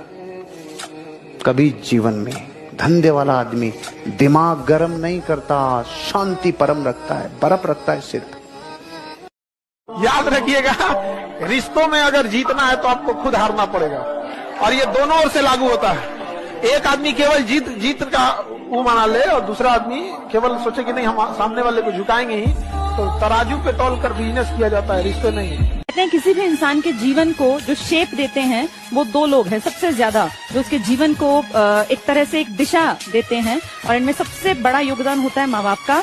कभी जीवन में धंधे वाला आदमी दिमाग गर्म नहीं करता, शांति परम रखता है, बर्फ रखता है सिर्फ। याद रखिएगा, रिश्तों में अगर जीतना है तो आपको खुद हारना पड़ेगा, और ये दोनों ओर से लागू होता है। एक आदमी केवल जीत का वो मना ले, और दूसरा आदमी केवल सोचे कि नहीं हम सामने वाले को झुकाएंगे ही, तो तराजू पे तौल कर बिजनेस किया जाता है, रिश्ते नहीं। कहते हैं किसी भी इंसान के जीवन को जो शेप देते हैं वो 2 लोग हैं सबसे ज्यादा, जो उसके जीवन को एक तरह से एक दिशा देते हैं, और इनमें सबसे बड़ा योगदान होता है माँ बाप का,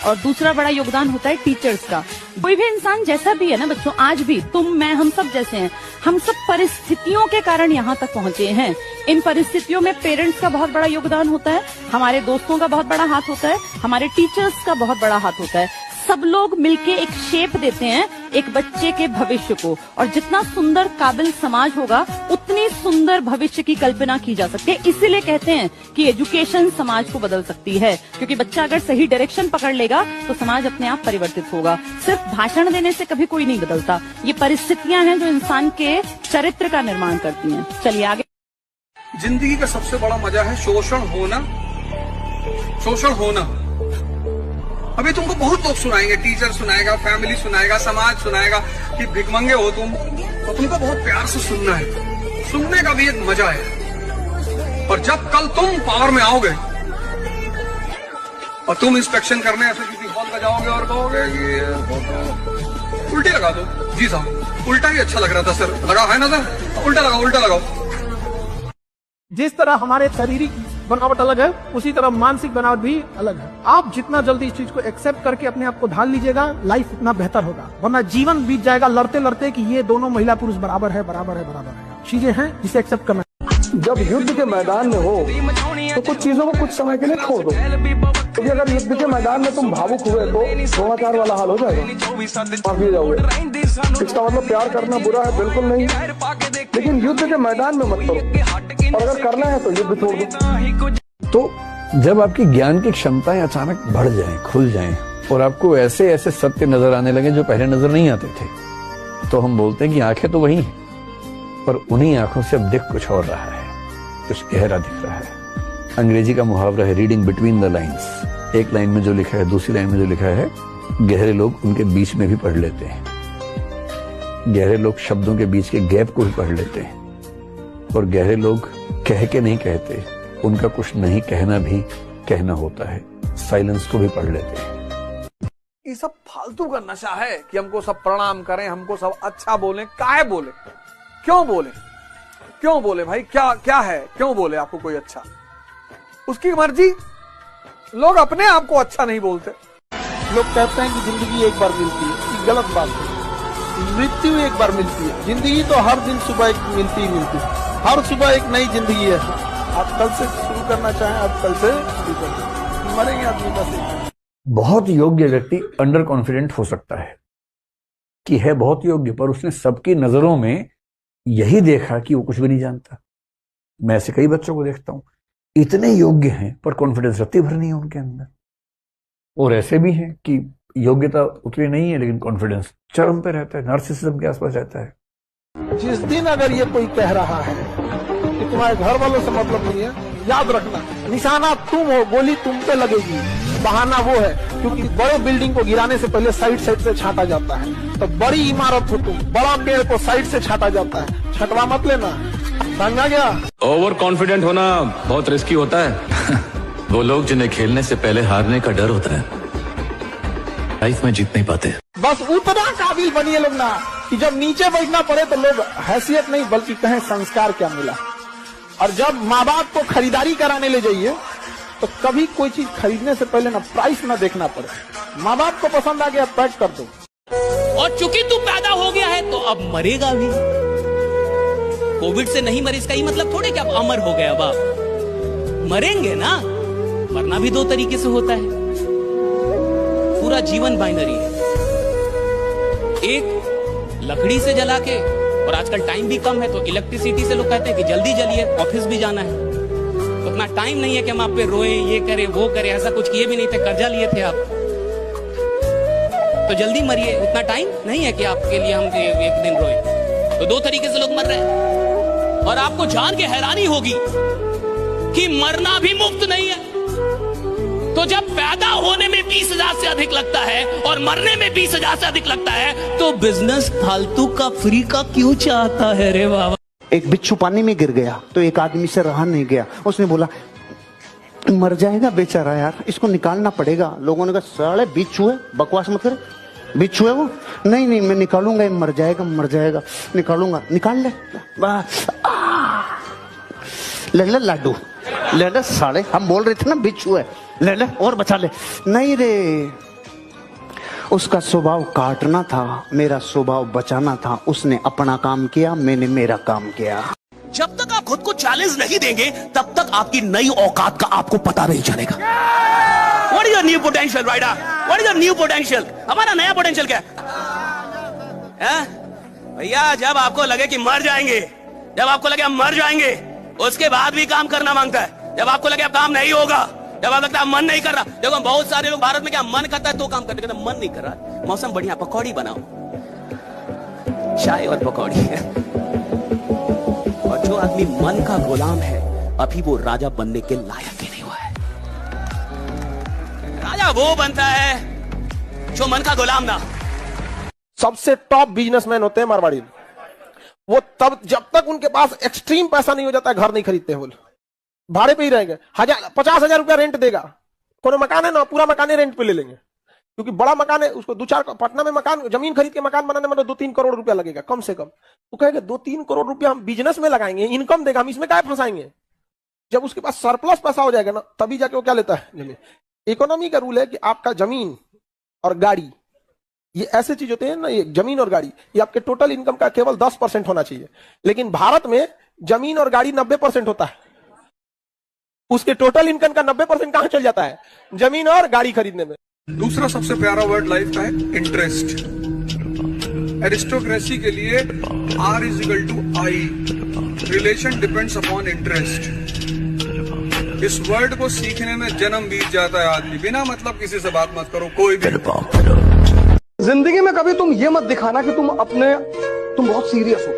और दूसरा बड़ा योगदान होता है टीचर्स का। कोई भी इंसान जैसा भी है ना बच्चों, आज भी तुम मैं हम सब जैसे हैं, हम सब परिस्थितियों के कारण यहाँ तक पहुँचे हैं। इन परिस्थितियों में पेरेंट्स का बहुत बड़ा योगदान होता है, हमारे दोस्तों का बहुत बड़ा हाथ होता है, हमारे टीचर्स का बहुत बड़ा हाथ होता है। सब लोग मिलके एक शेप देते हैं एक बच्चे के भविष्य को, और जितना सुंदर काबिल समाज होगा उतनी सुंदर भविष्य की कल्पना की जा सकती है। इसीलिए कहते हैं कि एजुकेशन समाज को बदल सकती है, क्योंकि बच्चा अगर सही डायरेक्शन पकड़ लेगा तो समाज अपने आप परिवर्तित होगा। सिर्फ भाषण देने से कभी कोई नहीं बदलता, ये परिस्थितियां हैं जो इंसान के चरित्र का निर्माण करती हैं। चलिए आगे। जिंदगी का सबसे बड़ा मजा है शोषण होना, शोषण होना। अभी तुमको बहुत लोग सुनाएंगे, टीचर सुनाएगा, फैमिली सुनाएगा, समाज सुनाएगा कि भिखमंगे हो तुम, और तुमको बहुत प्यार से सुनना है। सुनने का भी एक मजा है। और जब कल तुम पावर में आओगे और तुम इंस्पेक्शन करने ऐसे किसी बॉल बजाओगे और कहोगे कि उल्टी लगा दो, जी साहब उल्टा ही अच्छा लग रहा था सर, लगा है ना सर, उल्टा लगाओ, उल्टा लगाओ। जिस तरह हमारे शारीरिक बनावट अलग है, उसी तरह मानसिक बनावट भी अलग है। आप जितना जल्दी इस चीज को एक्सेप्ट करके अपने आप को ढाल लीजिएगा, लाइफ उतना बेहतर होगा। वरना जीवन बीत जाएगा लड़ते लड़ते कि ये दोनों महिला पुरुष बराबर है, बराबर है, बराबर है। चीजें हैं जिसे एक्सेप्ट करना। जब युद्ध के मैदान में हो तो कुछ चीजों को कुछ समय के लिए छोड़ दो, क्योंकि अगर युद्ध के मैदान में तुम भावुक हुए तो द्रोणाचार्य वाला हाल हो जाएगा, माफी जाओगे। इसका मतलब प्यार करना बुरा है, बिल्कुल नहीं, लेकिन युद्ध के मैदान में मत करो, और अगर करना है तो युद्ध छोड़ दो। तो जब आपकी ज्ञान की क्षमताएं अचानक बढ़ जाएं, खुल जाएं, और आपको ऐसे ऐसे सत्य नजर आने लगे जो पहले नजर नहीं आते थे, तो हम बोलते हैं कि आंखें तो वही हैं, पर उन्हीं आंखों से अब दिख कुछ और रहा है, कुछ गहरा दिख रहा है। अंग्रेजी का मुहावरा है रीडिंग बिटवीन द लाइन्स। एक लाइन में जो लिखा है, दूसरी लाइन में जो लिखा है, गहरे लोग उनके बीच में भी पढ़ लेते हैं। गहरे लोग शब्दों के बीच के गैप को भी पढ़ लेते हैं, और गहरे लोग कह के नहीं कहते, उनका कुछ नहीं कहना भी कहना होता है, साइलेंस को भी पढ़ लेते हैं। ये सब फालतू का नशा है कि हमको सब प्रणाम करें, हमको सब अच्छा बोले। काहे बोले, क्यों बोले, क्यों बोले भाई, क्या क्या है, क्यों बोले आपको कोई अच्छा, उसकी मर्जी। लोग अपने आप को अच्छा नहीं बोलते। लोग कहते हैं कि जिंदगी एक बार मिलती है, ये गलत बात है। मृत्यु एक बार मिलती है, जिंदगी तो हर दिन सुबह एक मिलती ही मिलती है। हर सुबह एक नई जिंदगी है। आप कल से शुरू करना चाहें, आप कल से शुरू करें, मरेंगे आदमी बस। बहुत योग्य व्यक्ति अंडर कॉन्फिडेंट हो सकता है कि है बहुत योग्य, पर उसने सबकी नजरों में यही देखा कि वो कुछ भी नहीं जानता। मैं ऐसे कई बच्चों को देखता हूं, इतने योग्य हैं पर कॉन्फिडेंस रत्ती भर नहीं है उनके अंदर। और ऐसे भी हैं कि योग्यता उतनी नहीं है लेकिन कॉन्फिडेंस चरम पे रहता है, नार्सिसिज्म के आसपास रहता है। जिस दिन अगर ये कोई कह रहा है कि तुम्हारे घर वालों से मतलब नहीं है, याद रखना निशाना तुम हो, गोली तुम पे लगेगी। बहाना वो है क्योंकि बड़े बिल्डिंग को गिराने से पहले साइड साइड से छांटा जाता है। तो बड़ी इमारत हो तुम, बड़ा पेड़ को साइड से छांटा जाता है, छटवा मत लेना, समझा गया। ओवर कॉन्फिडेंट होना बहुत रिस्की होता है। वो लोग जिन्हें खेलने से पहले हारने का डर होता है, लाइफ में जीत नहीं पाते। बस उतना काबिल बनिए लोग ना कि जब नीचे बैठना पड़े तो लोग हैसियत नहीं बल्कि कहें संस्कार क्या मिला। और जब माँ बाप को खरीदारी कराने ले जाइए तो कभी कोई चीज खरीदने से पहले ना प्राइस ना देखना पड़े। माँ बाप को पसंद आ गया पैक कर दो। और चूंकि तू पैदा हो गया है तो अब मरेगा भी। कोविड से नहीं मरे इसका ही मतलब थोड़े कि अब अमर हो गए। अब आप मरेंगे ना, मरना भी दो तरीके से होता है। पूरा जीवन बाइनरी है, एक लकड़ी से जला के, और आजकल टाइम भी कम है तो इलेक्ट्रिसिटी से लोग कहते हैं कि जल्दी जलिए, ऑफिस भी जाना है, तो उतना टाइम नहीं है कि हम आप पे रोए, ये करे वो करे। ऐसा कुछ किए भी नहीं थे, कर्जा लिए थे आप, तो जल्दी मरिए, उतना टाइम नहीं है कि आपके लिए हम एक दिन रोए। तो दो तरीके से लोग मर रहे हैं। और आपको जान के हैरानी होगी कि मरना भी मुफ्त नहीं है। तो जब पैदा होने में 20,000 से अधिक लगता है और मरने में 20,000 से अधिक लगता है, तो बिजनेस फालतू का फ्री का क्यों चाहता है रे बाबा। एक बिच्छू पानी में गिर गया तो एक आदमी से रहा नहीं गया, उसने बोला मर जाएगा बेचारा यार, इसको निकालना पड़ेगा। लोगों ने कहा साले बिच्छू है, बकवास मत कर, बिच्छू है वो। नहीं नहीं मैं निकालूंगा, ये मर जाएगा मर जाएगा, निकालूंगा। निकाल ले बस, ले ले लाडू, ले ले साले, हम बोल रहे थे ना बिच्छू है, ले ले और बचा ले। नहीं रे, उसका स्वभाव काटना था, मेरा स्वभाव बचाना था। उसने अपना काम किया, मैंने मेरा काम किया। जब तक आप खुद को चैलेंज नहीं देंगे तब तक आपकी नई औकात का आपको पता नहीं चलेगा। What is your new potential, Raida? What is your new potential? हमारा नया पोटेंशियल क्या है? भैया जब आपको लगे कि मर जाएंगे, जब आपको लगे हम मर जाएंगे, उसके बाद भी काम करना मांगता है। जब आपको लगे अब काम नहीं होगा, जब आपको लगता है मन नहीं कर रहा। देखो बहुत सारे लोग भारत में क्या मन करता है तो काम करते, कहते मन नहीं कर रहा, मौसम बढ़िया, पकौड़ी बनाओ, चाय और पकौड़ी। और जो आदमी मन का गुलाम है अभी वो राजा बनने के लायक ही नहीं हुआ है। राजा वो बनता है जो मन का गुलाम ना। सबसे टॉप बिजनेसमैन होते हैं मारवाड़ी में। वो तब जब तक उनके पास एक्सट्रीम पैसा नहीं हो जाता है घर नहीं खरीदते हैं, बोल भाड़े पे ही रहेंगे। 50,000 रुपया रेंट देगा, कोई मकान है ना पूरा मकान रेंट पे ले लेंगे, क्योंकि बड़ा मकान है, उसको 2-4 पटना में मकान जमीन खरीद के मकान बनाने में 2-3 करोड़ रुपया लगेगा कम से कम। वो कहेगा 2-3 करोड़ रुपया हम बिजनेस में लगाएंगे, इनकम देगा, हम इसमें क्या फंसाएंगे। जब उसके पास सरप्लस पैसा हो जाएगा ना तभी जाके वो क्या लेता है जमीन। इकोनॉमी का रूल है कि आपका जमीन और गाड़ी ये ऐसे चीज होते हैं ना, ये जमीन और गाड़ी ये आपके टोटल इनकम का केवल 10% होना चाहिए। लेकिन भारत में जमीन और गाड़ी 90% होता है। उसके टोटल इनकम का 90% कहां चल जाता है, जमीन और गाड़ी खरीदने में। दूसरा सबसे प्यारा वर्ड लाइफ का है इंटरेस्ट। एरिस्टोक्रेसी के लिए R=I, relation depends upon interest. इस वर्ड को सीखने में जन्म बीत जाता है आदमी। बिना मतलब किसी से बात मत करो, कोई भी। जिंदगी में कभी तुम ये मत दिखाना कि तुम बहुत सीरियस हो,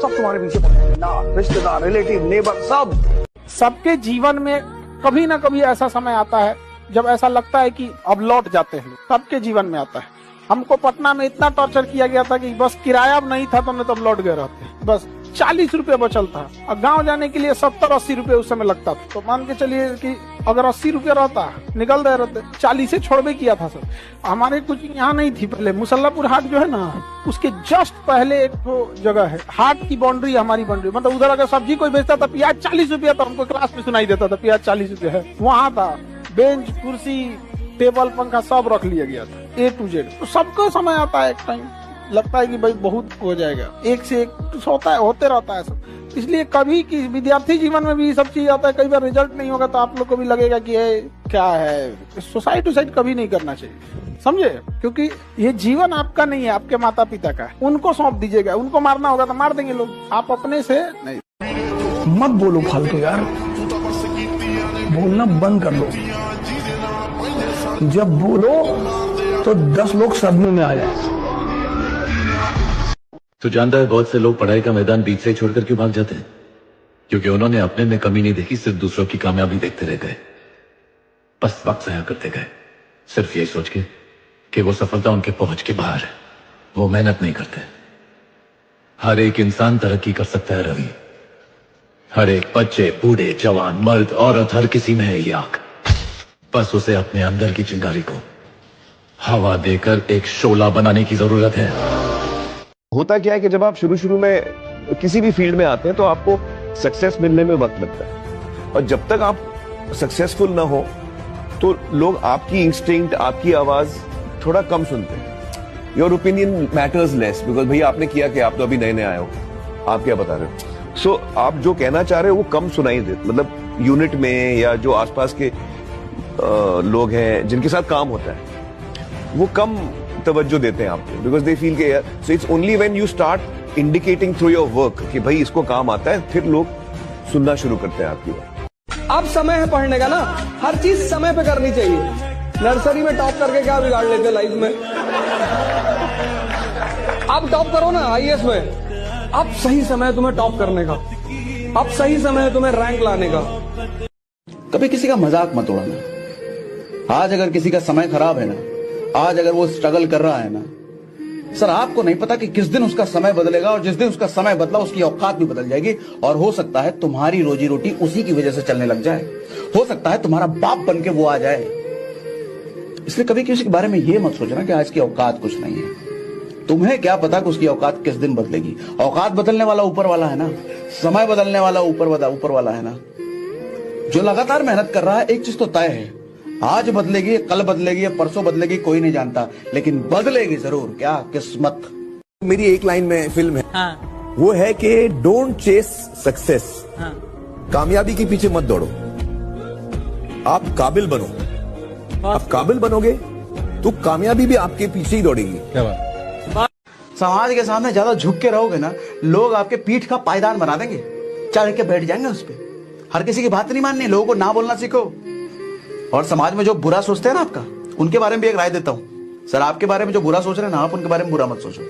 सब तुम्हारे पीछे पड़े हैं, ना रिश्तेदार, रिलेटिव, नेबर, सब। सबके जीवन में कभी ना कभी ऐसा समय आता है जब ऐसा लगता है कि अब लौट जाते हैं। सबके जीवन में आता है, हमको पटना में इतना टॉर्चर किया गया था कि बस किराया अब नहीं था तो हमने तब लौट गए रहते। बस 40 रुपए बचल था और गांव जाने के लिए 70-80 रुपए उस समय लगता था। तो मान के चलिए कि अगर 80 रुपए रहता निकल रहे रहते, 40 से छोड़वे किया था सर। हमारे कुछ यहाँ नहीं थी पहले, मुसल्लापुर हाट जो है ना उसके जस्ट पहले एक तो जगह है, हाट की बाउंड्री हमारी बाउंड्री, मतलब उधर अगर सब्जी कोई बेचता था प्याज 40 रुपया तो हमको क्लास में सुनाई देता था प्याज 40 रुपया है। वहाँ था बेंच कुर्सी टेबल पंखा सब रख लिया गया था A to Z। तो सबको समय आता है एक टाइम, लगता है कि भाई बहुत हो जाएगा, एक से एक होता है, होते रहता है सब। इसलिए कभी कि विद्यार्थी जीवन में भी ये सब चीज आता है, कई बार रिजल्ट नहीं होगा तो आप लोग को भी लगेगा कि ये क्या है। सुसाइड टुसाइड कभी नहीं करना चाहिए, समझे, क्योंकि ये जीवन आपका नहीं है, आपके माता पिता का है। उनको सौंप दीजिएगा, उनको मारना होगा तो मार देंगे लोग, आप अपने से नहीं। मत बोलो फालतू यार, बोलना बंद कर लो। जब बोलो तो 10 लोग सदमे में आ जाए। तो जानता है बहुत से लोग पढ़ाई का मैदान बीच से छोड़कर क्यों भाग जाते हैं? क्योंकि उन्होंने अपने में कमी नहीं देखी, सिर्फ दूसरों की कामयाबी देखते रह गए, बस वक्त ज़ाया करते गए, सिर्फ यही सोच के कि वो सफलता उनके पहुंच के बाहर है। वो मेहनत नहीं करते। हर एक इंसान तरक्की कर सकता है रवि, हर एक बच्चे बूढ़े जवान मर्द औरत हर किसी में है ये आग, बस उसे अपने अंदर की चिंगारी को हवा देकर एक शोला बनाने की जरूरत है। होता क्या है कि जब आप शुरू में किसी भी फील्ड में आते हैं तो आपको सक्सेस मिलने में वक्त लगता है, और जब तक आप सक्सेसफुल ना हो तो लोग आपकी इंस्टिंक्ट, आपकी आवाज थोड़ा कम सुनते हैं। Your opinion matters less, because भैया आपने किया कि आप तो अभी नए नए आए हो, आप क्या बता रहे हो। सो आप जो कहना चाह रहे हो वो कम सुनाई दे, मतलब यूनिट में या जो आसपास के लोग हैं जिनके साथ काम होता है वो कम तवज्जो देते हैं आपको, बिकॉज दे फील के so it's only when you start indicating through your work कि भाई इसको काम आता है, फिर लोग सुनना शुरू करते हैं आपकी बात। अब समय है पढ़ने का ना, हर चीज समय पे करनी चाहिए। नर्सरी में टॉप करके क्या बिगाड़ लेते लाइफ में, अब टॉप करो ना IAS में। अब सही समय है तुम्हें टॉप करने का, अब सही समय है तुम्हें रैंक लाने का। कभी किसी का मजाक मत उड़ाना। आज अगर किसी का समय खराब है ना, आज अगर वो स्ट्रगल कर रहा है ना, सर आपको नहीं पता कि किस दिन उसका समय बदलेगा, और जिस दिन उसका समय बदला उसकी औकात भी बदल जाएगी, और हो सकता है तुम्हारी रोजी रोटी उसी की वजह से चलने लग जाए, हो सकता है तुम्हारा बाप बन के वो आ जाए। इसलिए कभी किसी के बारे में ये मत सोचना कि आज की औकात कुछ नहीं है। तुम्हें क्या पता कि उसकी औकात किस दिन बदलेगी। औकात बदलने वाला ऊपर वाला है ना, समय बदलने वाला ऊपर वाला है ना। जो लगातार मेहनत कर रहा है, एक चीज तो तय है, आज बदलेगी, कल बदलेगी, परसों बदलेगी, कोई नहीं जानता, लेकिन बदलेगी जरूर। क्या किस्मत। मेरी एक लाइन में फिल्म है, हाँ। वो है कि डोंट चेस सक्सेस, कामयाबी के पीछे मत दौड़ो, आप काबिल बनो। आप काबिल बनोगे तो कामयाबी भी आपके पीछे ही दौड़ेगी। क्या बात। समाज के सामने ज्यादा झुक के रहोगे ना, लोग आपके पीठ का पायदान बना देंगे, चढ़ के बैठ जाएंगे उस पर। हर किसी की बात नहीं माननी, लोगों को ना बोलना सीखो। और समाज में जो बुरा सोचते हैं ना आपका, उनके बारे में भी एक राय देता हूं। सर आपके बारे में जो बुरा सोच रहे हैं ना, आप उनके बारे में बुरा मत सोचो।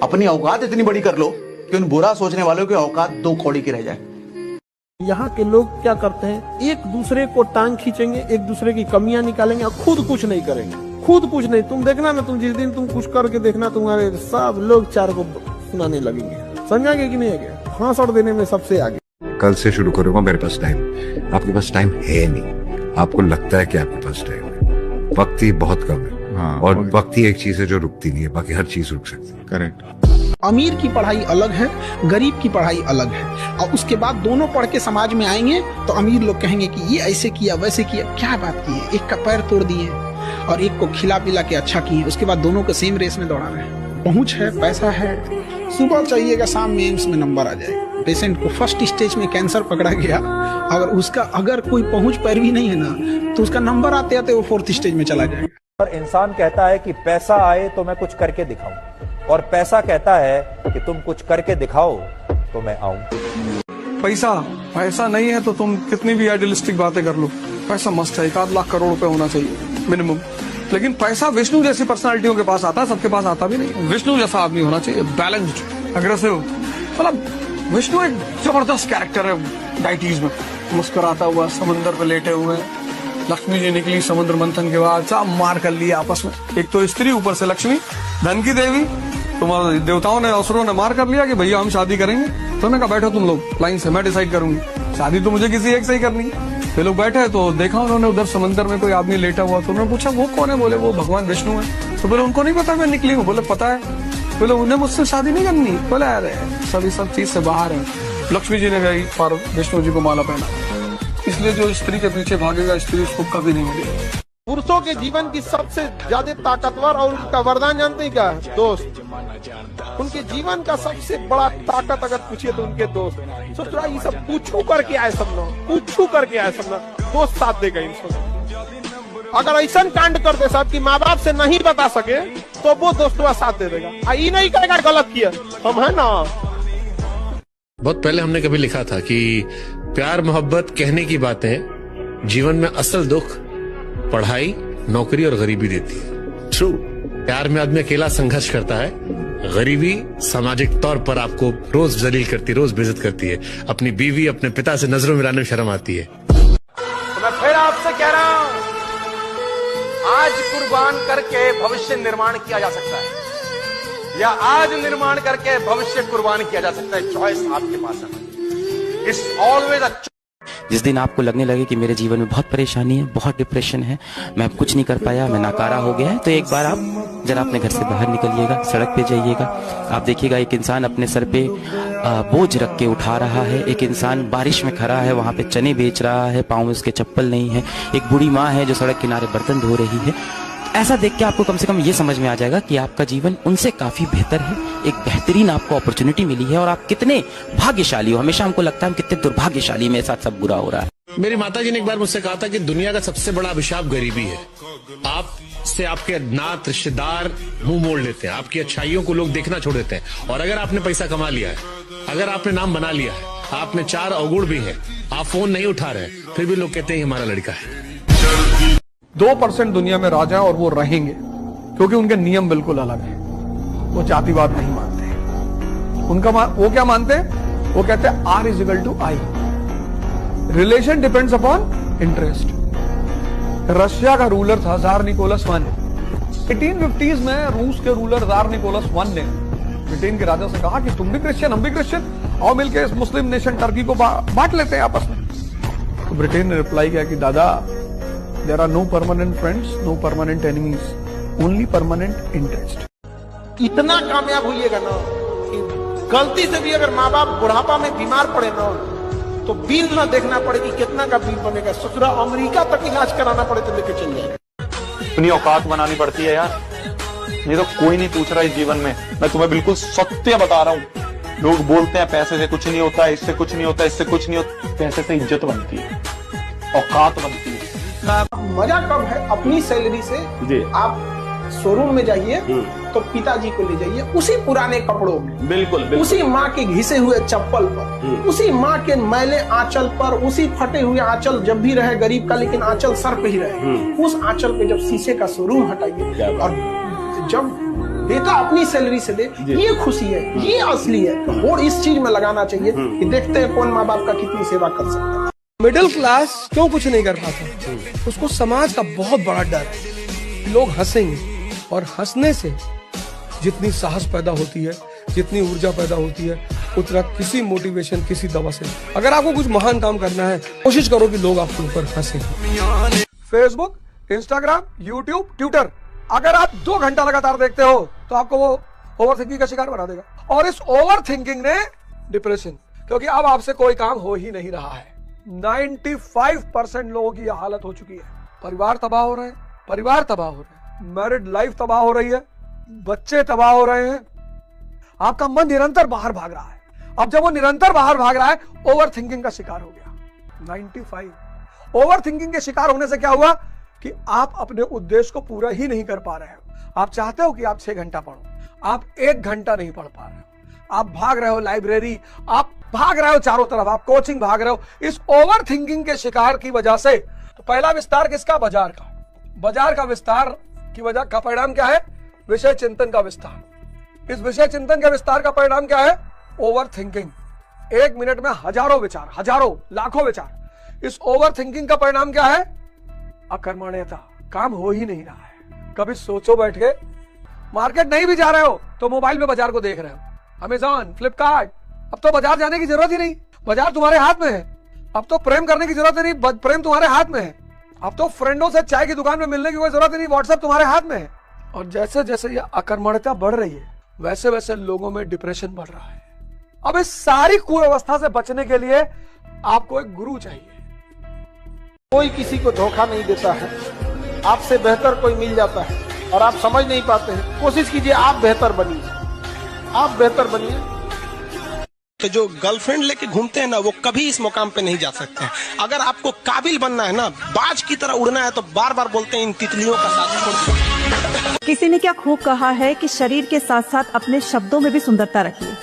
अपनी औकात इतनी बड़ी कर लो कि उन बुरा सोचने वालों की औकात 2 कौड़ी की रह जाए। यहाँ के लोग क्या करते हैं, एक दूसरे को टांग खींचेंगे, एक दूसरे की कमियां निकालेंगे और खुद कुछ नहीं करेंगे। खुद कुछ नहीं, तुम देखना ना, तुम जिस दिन तुम कुछ करके देखना, तुम्हारे सब लोग 4 को सुनाने लगेंगे। समझागे कि नहीं है, फांस देने में सबसे आगे। कल से शुरू करूंगा, मेरे पास टाइम, आपके पास टाइम है नहीं। आपको लगता है कि आपके पास टाइम है, वक्त ही बहुत कम है। हाँ, और वक्त ही एक चीज है जो रुकती नहीं है, बाकी हर चीज रुक सकती है। करेक्ट। अमीर की पढ़ाई अलग है, गरीब की पढ़ाई अलग है, और उसके बाद दोनों पढ़ के समाज में आएंगे तो अमीर लोग कहेंगे कि ये ऐसे किया वैसे किया। क्या बात की है, एक का पैर तोड़ दिए और एक को खिला पिला के अच्छा किए, उसके बाद दोनों को सेम रेस में दौड़ा रहे हैं। पहुंच है, पैसा है, सुबह चाहिएगा, शाम में एम्स में नंबर आ जाएगा। पेशेंट को फर्स्ट स्टेज में कैंसर पकड़ा गया, अगर कोई पहुंच पैरवी नहीं है ना, तो उसका नंबर आते आते वो 4th स्टेज में चला जाएगा। और इंसान कहता है कि पैसा आए तो मैं कुछ करके दिखाऊं, और पैसा कहता है कि तुम कुछ करके दिखाओ तो मैं आऊं। पैसा नहीं है तो तुम कितनी भी आइडियलिस्टिक बातें कर लो, पैसा मस्त है, 1 लाख करोड़ रुपए होना चाहिए मिनिमम। लेकिन पैसा विष्णु जैसी पर्सनालिटियों के पास आता है, सबके पास आता भी नहीं। विष्णु जैसा आदमी होना चाहिए, बैलेंस्ड, अग्रेसिव। मतलब विष्णु एक जबरदस्त कैरेक्टर है डाइटीज में, मुस्कुराता हुआ, समंदर पे लेटे हुए, लक्ष्मी जी निकली समुद्र मंथन के बाद, सब मार कर लिया आपस में। एक तो स्त्री, ऊपर से लक्ष्मी धन की देवी, तुम्हारे देवताओं ने असुरों ने मार कर लिया कि भैया हम शादी करेंगे। तो मैंने कहा बैठो तुम लोग लाइन से, मैं डिसाइड करूंगी, शादी तो मुझे किसी एक से ही करनी है। वे लोग बैठे तो देखा उन्होंने उधर समंदर में कोई आदमी लेटा हुआ, तो उन्होंने पूछा वो कौन है? बोले वो भगवान विष्णु है। तो बोले उनको नहीं पता मैं निकली हूँ? बोले पता है। बोले उन्हें मुझसे शादी नहीं करनी? बोले अरे सभी सब चीज से बाहर है। लक्ष्मी जी ने गई और विष्णु जी को माला पहना, इसलिए जो स्त्री के पीछे भागेगा स्त्री उसको कभी नहीं मिलेगी। पुरुषों के जीवन की सबसे ज्यादा ताकतवर और उनका वरदान जानते हैं क्या है? दोस्त। उनके जीवन का सबसे बड़ा ताकत अगर पूछिए तो उनके दोस्त। सोच रहा ये सब पूछू करके आए सब लोग, पूछू करके आए सब लोग, दोस्त साथ देगा इनको। अगर ऐसा कांड कर दे सब कि माँ बाप से नहीं बता सके तो वो दोस्तों साथ दे देगा। ये नहीं कहेगा गलत किया, हम है ना। बहुत पहले हमने कभी लिखा था कि प्यार मोहब्बत कहने की बातें, जीवन में असल दुख पढ़ाई, नौकरी और गरीबी देती है। ट्रू। प्यार में आदमी अकेला संघर्ष करता है, गरीबी सामाजिक तौर पर आपको रोज जलील करती है, रोज बेइज्जत करती है। अपनी बीवी, अपने पिता से नजरों मिलाने में शर्म आती है। तो मैं फिर आपसे कह रहा हूं, आज कुर्बान करके भविष्य निर्माण किया जा सकता है, या आज निर्माण करके भविष्य कुर्बान किया जा सकता है। चॉइस आपके पास है। It's always a. जिस दिन आपको लगने लगे कि मेरे जीवन में बहुत परेशानी है, बहुत डिप्रेशन है, मैं अब कुछ नहीं कर पाया, मैं नाकारा हो गया है, तो एक बार आप जरा अपने घर से बाहर निकलिएगा, सड़क पे जाइएगा। आप देखिएगा एक इंसान अपने सर पे बोझ रख के उठा रहा है, एक इंसान बारिश में खड़ा है, वहां पे चने बेच रहा है, पाँव में उसके चप्पल नहीं है, एक बूढ़ी माँ है जो सड़क किनारे बर्तन धो रही है। ऐसा देख के आपको कम से कम ये समझ में आ जाएगा कि आपका जीवन उनसे काफी बेहतर है, एक बेहतरीन आपको अपॉर्चुनिटी मिली है और आप कितने भाग्यशाली हो। हमेशा हमको लगता है हम कितने दुर्भाग्यशाली, मेरे साथ सब बुरा हो रहा है। मेरी माताजी ने एक बार मुझसे कहा था कि दुनिया का सबसे बड़ा अभिशाप गरीबी है। आपसे आपके नात रिश्तेदार मुंह मोड़ लेते हैं, आपकी अच्छाइयों को लोग देखना छोड़ देते हैं। और अगर आपने पैसा कमा लिया है, अगर आपने नाम बना लिया है, आप में 4 अवगुण भी है, आप फोन नहीं उठा रहे, फिर भी लोग कहते हैं हमारा लड़का है। 2% दुनिया में राजा है और वो रहेंगे, क्योंकि उनके नियम बिल्कुल अलग है। वो जातिवाद नहीं मानते हैं। उनका वो क्या मानते हैं? वो कहते हैं R = I, relation depends upon interest. Russia का रूलर था जार निकोलस I। 1850s में रूस के रूलर जार निकोलस I ने ब्रिटेन के राजा से कहा कि तुम भी क्रिश्चियन, हम भी क्रिश्चियन, और मिलकर इस मुस्लिम नेशन टर्की को बांट लेते हैं आपस में। तो ब्रिटेन ने रिप्लाई किया कि दादा, there are no permanent friends, no permanent enemies, only permanent interest. इतना कामयाब होइएगा ना कि गलती से भी अगर माँ बाप बुढ़ापा में बीमार पड़े ना तो बिल ना देखना पड़े कि कितना का बिल बनेगा। ससुरा अमेरिका तक इलाज कराना पड़े तो लेके चल जाएगा। अपनी औकात बनानी पड़ती है यार, ये तो कोई नहीं पूछ रहा इस जीवन में। मैं तुम्हें बिल्कुल सत्य बता रहा हूँ। लोग बोलते हैं पैसे से कुछ नहीं होता, इससे कुछ नहीं होता, इससे कुछ नहीं होता। पैसे से इज्जत बनती है, औकात बनती है। मजा कब है? अपनी सैलरी से जी। आप शोरूम में जाइए तो पिताजी को ले जाइए उसी पुराने कपड़ों में, बिल्कुल, उसी माँ के घिसे हुए चप्पल पर, उसी माँ के मैले आंचल पर, उसी फटे हुए आंचल जब भी रहे गरीब का, लेकिन आंचल सर पे ही रहे, उस आंचल पे जब शीशे का शोरूम हटाइए और जब बेटा अपनी सैलरी से दे, ये खुशी है, ये असली है। और इस चीज में लगाना चाहिए कि देखते हैं कौन माँ बाप का कितनी सेवा कर सकता है। मिडिल क्लास क्यों कुछ नहीं कर पाता? उसको समाज का बहुत बड़ा डर है। लोग हंसेंगे और हंसने से जितनी साहस पैदा होती है, जितनी ऊर्जा पैदा होती है, उतना किसी मोटिवेशन, किसी दवा से। अगर आपको कुछ महान काम करना है, कोशिश करो कि लोग आपके ऊपर हंसे। फेसबुक, इंस्टाग्राम, यूट्यूब, ट्विटर, अगर आप 2 घंटा लगातार देखते हो तो आपको वो ओवर थिंकिंग का शिकार बना देगा। और इस ओवर थिंकिंग ने डिप्रेशन, क्योंकि अब आपसे कोई काम हो ही नहीं रहा है। 95% लोगों की यह हालत हो चुकी है। परिवार तबाह हो रहे हैं, परिवार तबाह हो रहे हैं, मैरिड लाइफ तबाह हो रही है, बच्चे तबाह हो रहे हैं, आपका मन निरंतर बाहर भाग रहा है। अब जब वो निरंतर बाहर भाग रहा है, ओवर थिंकिंग का शिकार हो गया। 95 ओवर थिंकिंग के शिकार होने से क्या हुआ कि आप अपने उद्देश्य को पूरा ही नहीं कर पा रहे हो। आप चाहते हो कि आप 6 घंटा पढ़ो, आप 1 घंटा नहीं पढ़ पा रहे हो। आप भाग रहे हो लाइब्रेरी, आप भाग रहे हो चारों तरफ, आप कोचिंग भाग रहे हो। इस ओवर थिंकिंग के शिकार की वजह से तो पहला विस्तार किसका? बाजार का। बाजार का विस्तार की वजह का परिणाम क्या है? विषय चिंतन का विस्तार। इस विषय चिंतन के विस्तार का परिणाम क्या है? Over thinking. 1 मिनट में हजारों विचार, हजारों लाखों विचार। इस ओवर थिंकिंग का परिणाम क्या है? अकर्मण्यता, काम हो ही नहीं रहा है। कभी सोचो बैठ के, मार्केट नहीं भी जा रहे हो तो मोबाइल में बाजार को देख रहे हो, अमेजॉन, फ्लिपकार्ट। अब तो बाजार जाने की जरूरत ही नहीं, बाजार तुम्हारे हाथ में है। अब तो प्रेम करने की जरूरत ही नहीं, प्रेम तुम्हारे हाथ में है। अब तो फ्रेंडों से चाय की दुकान में मिलने की कोई जरूरत ही नहीं, व्हाट्सएप तुम्हारे हाथ में है। और जैसे जैसे ये अकर्मण्यता बढ़ रही है, वैसे वैसे लोगों में डिप्रेशन बढ़ रहा है। अब इस सारी कुअवस्था से बचने के लिए आपको एक गुरु चाहिए। कोई किसी को धोखा नहीं देता है, आपसे बेहतर कोई मिल जाता है और आप समझ नहीं पाते हैं। कोशिश कीजिए आप बेहतर बनिए, आप बेहतर बनिए। तो जो गर्लफ्रेंड लेके घूमते हैं ना, वो कभी इस मुकाम पे नहीं जा सकते हैं। अगर आपको काबिल बनना है ना, बाज की तरह उड़ना है, तो बार बार बोलते हैं इन तितलियों का साथ छोड़। किसी ने क्या खूब कहा है कि शरीर के साथ साथ अपने शब्दों में भी सुंदरता रखिए,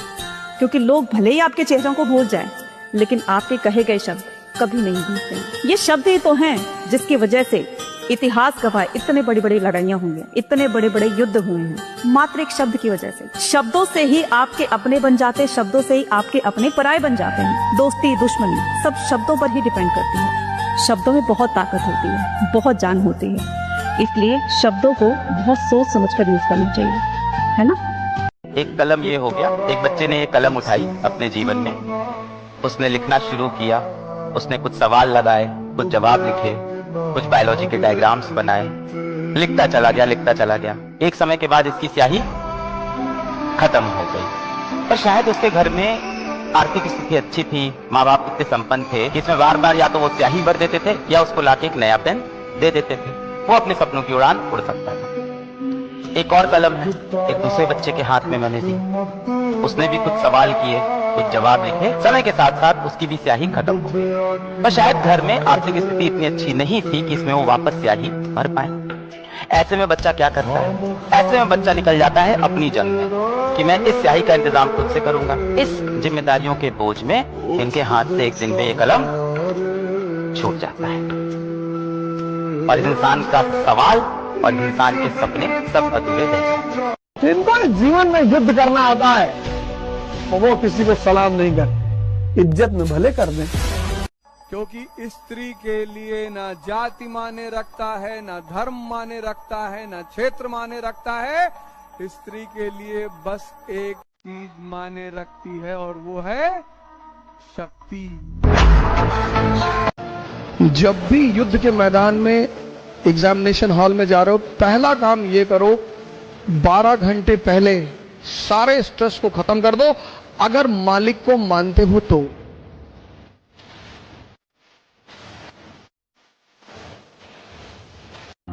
क्योंकि लोग भले ही आपके चेहरों को भूल जाएं, लेकिन आपके कहे गए शब्द कभी नहीं भूलते। ये शब्द ही तो हैं जिसकी वजह से इतिहास गवाह इतने बड़ी बड़ी लड़ाइयाँ हुई हैं, इतने बड़े बड़े युद्ध हुए हैं, मात्र एक शब्द की वजह से। शब्दों से ही आपके अपने बन जाते, शब्दों से ही आपके अपने पराये बन जाते हैं। दोस्ती, दुश्मनी सब शब्दों पर ही डिपेंड करती है। शब्दों में बहुत ताकत होती है, बहुत जान होती है, इसलिए शब्दों को बहुत सोच समझ कर यूज करना चाहिए, है ना। एक कलम ये हो गया, एक बच्चे ने एक कलम उठाई अपने जीवन में, उसने लिखना शुरू किया, उसने कुछ सवाल लगाए, कुछ जवाब लिखे, कुछ बायोलॉजी के डायग्राम्स बनाए, लिखता चला गया। एक समय के बाद इसकी स्याही खत्म हो गई। पर शायद उसके घर में आर्थिक स्थिति अच्छी थी, माँ बाप इतने संपन्न थे कि इसमें बार बार या तो वो स्याही भर देते थे या उसको लाके एक नया पेन दे देते थे। वो अपने सपनों की उड़ान उड़ सकता था। एक और कलम है, एक दूसरे बच्चे के हाथ में मैंने दी, उसने भी कुछ सवाल किए, कुछ जवाब लिखे। समय के साथ साथ उसकी भी स्याही खत्म हो गई। पर शायद घर में आर्थिक स्थिति इतनी अच्छी नहीं थी कि इसमें वो वापस स्याही भर पाए। ऐसे में बच्चा क्या करता है? ऐसे में बच्चा निकल जाता है अपनी जंग में कि मैं इस स्याही का इंतजाम खुद से करूंगा। इस जिम्मेदारियों के बोझ में इनके हाथ से एक दिन में ये कलम छूट जाता है और इंसान का सवाल और इंसान के सपने सब अधूरे रह जाते हैं। जिनको जीवन में युद्ध करना आता है तो वो किसी को सलाम नहीं करते, इज्जत में भले कर दें। क्योंकि स्त्री के लिए ना जाति माने रखता है, ना धर्म माने रखता है, ना क्षेत्र माने रखता है। स्त्री के लिए बस एक चीज माने रखती है और वो है शक्ति। जब भी युद्ध के मैदान में, एग्जामिनेशन हॉल में जा रहे हो, पहला काम ये करो, 12 घंटे पहले सारे स्ट्रेस को खत्म कर दो। अगर मालिक को मानते हो तो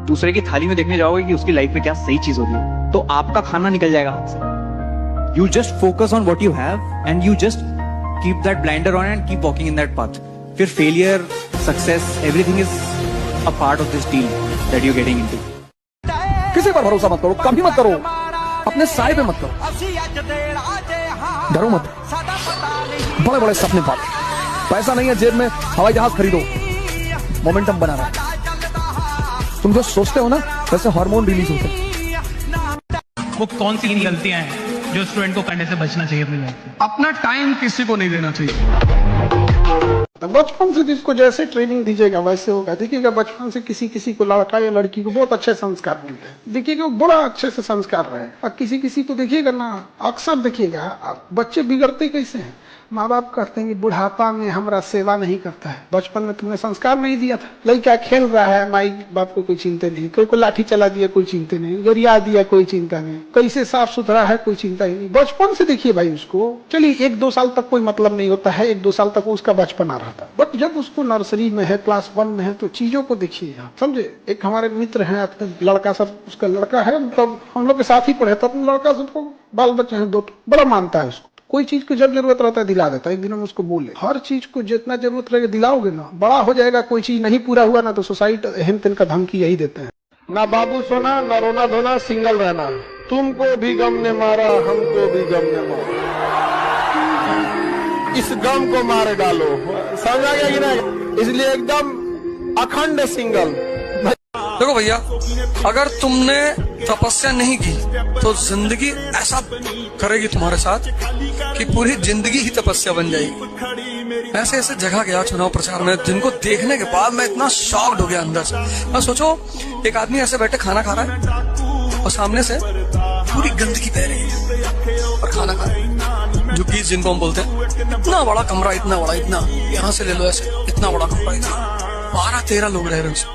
दूसरे की थाली में देखने जाओगे कि उसकी लाइफ में क्या सही चीज होगी, तो आपका खाना निकल जाएगा हाथ से। You just focus on what you have and you just keep that blinder on and keep walking in that path. फिर failure, success, everything is a part of this deal that you getting into. किसी पर भरोसा मत करो, कभी मत करो, अपने साय पे मत करो, डरो मत। बड़े बड़े सपने पालो, पैसा नहीं है जेब में, हवाई जहाज खरीदो, मोमेंटम बना रहा है। तुम जो सोचते हो ना, वैसे हार्मोन रिलीज होते हैं। वो कौन सी गलतियां हैं जो स्टूडेंट को करने से बचना चाहिए अपनी लाइफ में? अपना टाइम किसी को नहीं देना चाहिए। बचपन से जिसको जैसे ट्रेनिंग दीजिएगा वैसे होगा। देखिएगा बचपन से किसी को लड़का या लड़की को बहुत अच्छे संस्कार मिलते हैं, देखिएगा बड़ा अच्छे से संस्कार रहे। और किसी को देखिएगा ना, अक्सर देखिएगा बच्चे बिगड़ते कैसे हैं। माँ बाप कहते हैं कि बुढ़ापा में हमारा सेवा नहीं करता है, बचपन में तुमने संस्कार नहीं दिया था। लड़का खेल रहा है, माई बाप को कोई चिंता नहीं, कोई को लाठी चला दिया कोई चिंता नहीं, गरिया दिया कोई चिंता नहीं, कैसे साफ सुथरा है कोई चिंता ही नहीं। बचपन से देखिए भाई उसको, चलिए 1-2 साल तक कोई मतलब नहीं होता है, 1-2 साल तक उसका बचपन आ रहा था। बट जब उसको नर्सरी में है, क्लास 1 में है, तो चीजों को देखिए आप, समझे। एक हमारे मित्र है, लड़का सब, उसका लड़का है, मतलब हम लोग के साथ ही पढ़े, तो लड़का सबको बाल बच्चे हैं 2, बड़ा मानता है उसको। कोई चीज को जब जरूरत रहता है दिला देता है। एक दिन हम उसको बोले, हर चीज को जितना जरूरत रहेगा दिलाओगे ना, बड़ा हो जाएगा। कोई चीज नहीं पूरा हुआ ना, तो सोसाइटी हेन तेन का धमकी यही देते हैं। ना बाबू सोना, ना रोना धोना, सिंगल रहना। तुमको भी गम ने मारा, हमको भी गम ने मारा, इस गम को मार डालो। समझा गया कि नहीं? इसलिए एकदम अखंड सिंगल। देखो भैया, अगर तुमने तपस्या नहीं की तो जिंदगी ऐसा करेगी तुम्हारे साथ कि पूरी जिंदगी ही तपस्या बन जाएगी। ऐसे ऐसे जगह गया चुनाव प्रचार में जिनको देखने के बाद मैं इतना शॉक्ड हो गया अंदर से। मैं सोचो एक आदमी ऐसे बैठे खाना खा रहा है और सामने से पूरी गंदगी बह रही है और खाना खा रहा है, जो गीज जिनको हम बोलते हैं। इतना बड़ा कमरा, इतना बड़ा, इतना यहाँ से ले लो ऐसे, इतना बड़ा कमरा, इतना 12-13 लोग रह रहे हैं।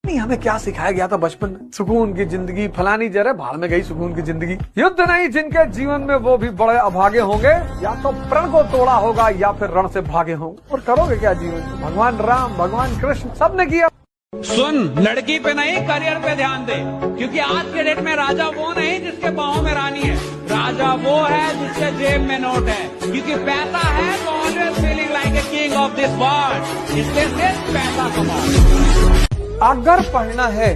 नहीं, हमें क्या सिखाया गया था बचपन में? सुकून की जिंदगी, फलानी जरा भाड़ में गई सुकून की जिंदगी। युद्ध नहीं जिनके जीवन में वो भी बड़े अभागे होंगे, या तो प्रण को तोड़ा होगा या फिर रण से भागे होंगे। और करोगे क्या जीवन में? भगवान राम, भगवान कृष्ण सबने किया। सुन, लड़की पे नहीं करियर पे ध्यान दे, क्योंकि आज के डेट में राजा वो नहीं जिसके पाँव में रानी है, राजा वो है जिसके जेब में नोट है। क्योंकि पैसा है तो always feeling like a king of this world, इसलिए सिर्फ पैसा कमाओ। अगर पढ़ना है,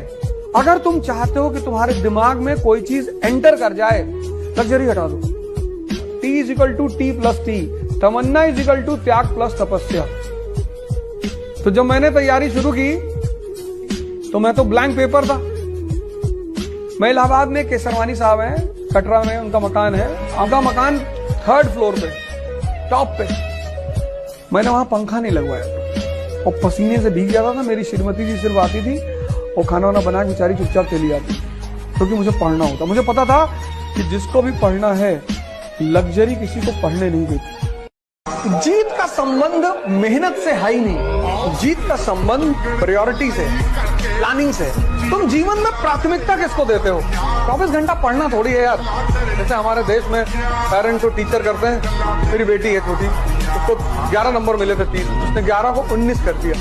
अगर तुम चाहते हो कि तुम्हारे दिमाग में कोई चीज एंटर कर जाए, लग्जरी हटा दो। T=T+T, तमन्ना = त्याग प्लस तपस्या। तो जब मैंने तैयारी शुरू की तो मैं तो ब्लैंक पेपर था। मैं इलाहाबाद में केसरवानी साहब हैं, कटरा में उनका मकान है। उनका मकान 3rd फ्लोर पे, टॉप पे। मैंने वहां पंखा नहीं लगवाया और पसीने से भीग जाता था। मेरी श्रीमती जी सिर्फ आती थी और खाना वाना बना के बेचारी चुपचाप चली आती, क्योंकि मुझे पढ़ना होता। मुझे पता था कि जिसको भी पढ़ना है, लग्जरी किसी को पढ़ने नहीं देती। जीत का संबंध मेहनत से है ही नहीं, जीत का संबंध प्रायोरिटी से, प्लानिंग से। तुम जीवन में प्राथमिकता किसको देते हो? 24 घंटा पढ़ना थोड़ी है यार। जैसे हमारे देश में पेरेंट्स को टीचर करते हैं। मेरी बेटी है छोटी, उसको 11 नंबर मिले थे 30, उसने 11 को 19 कर दिया।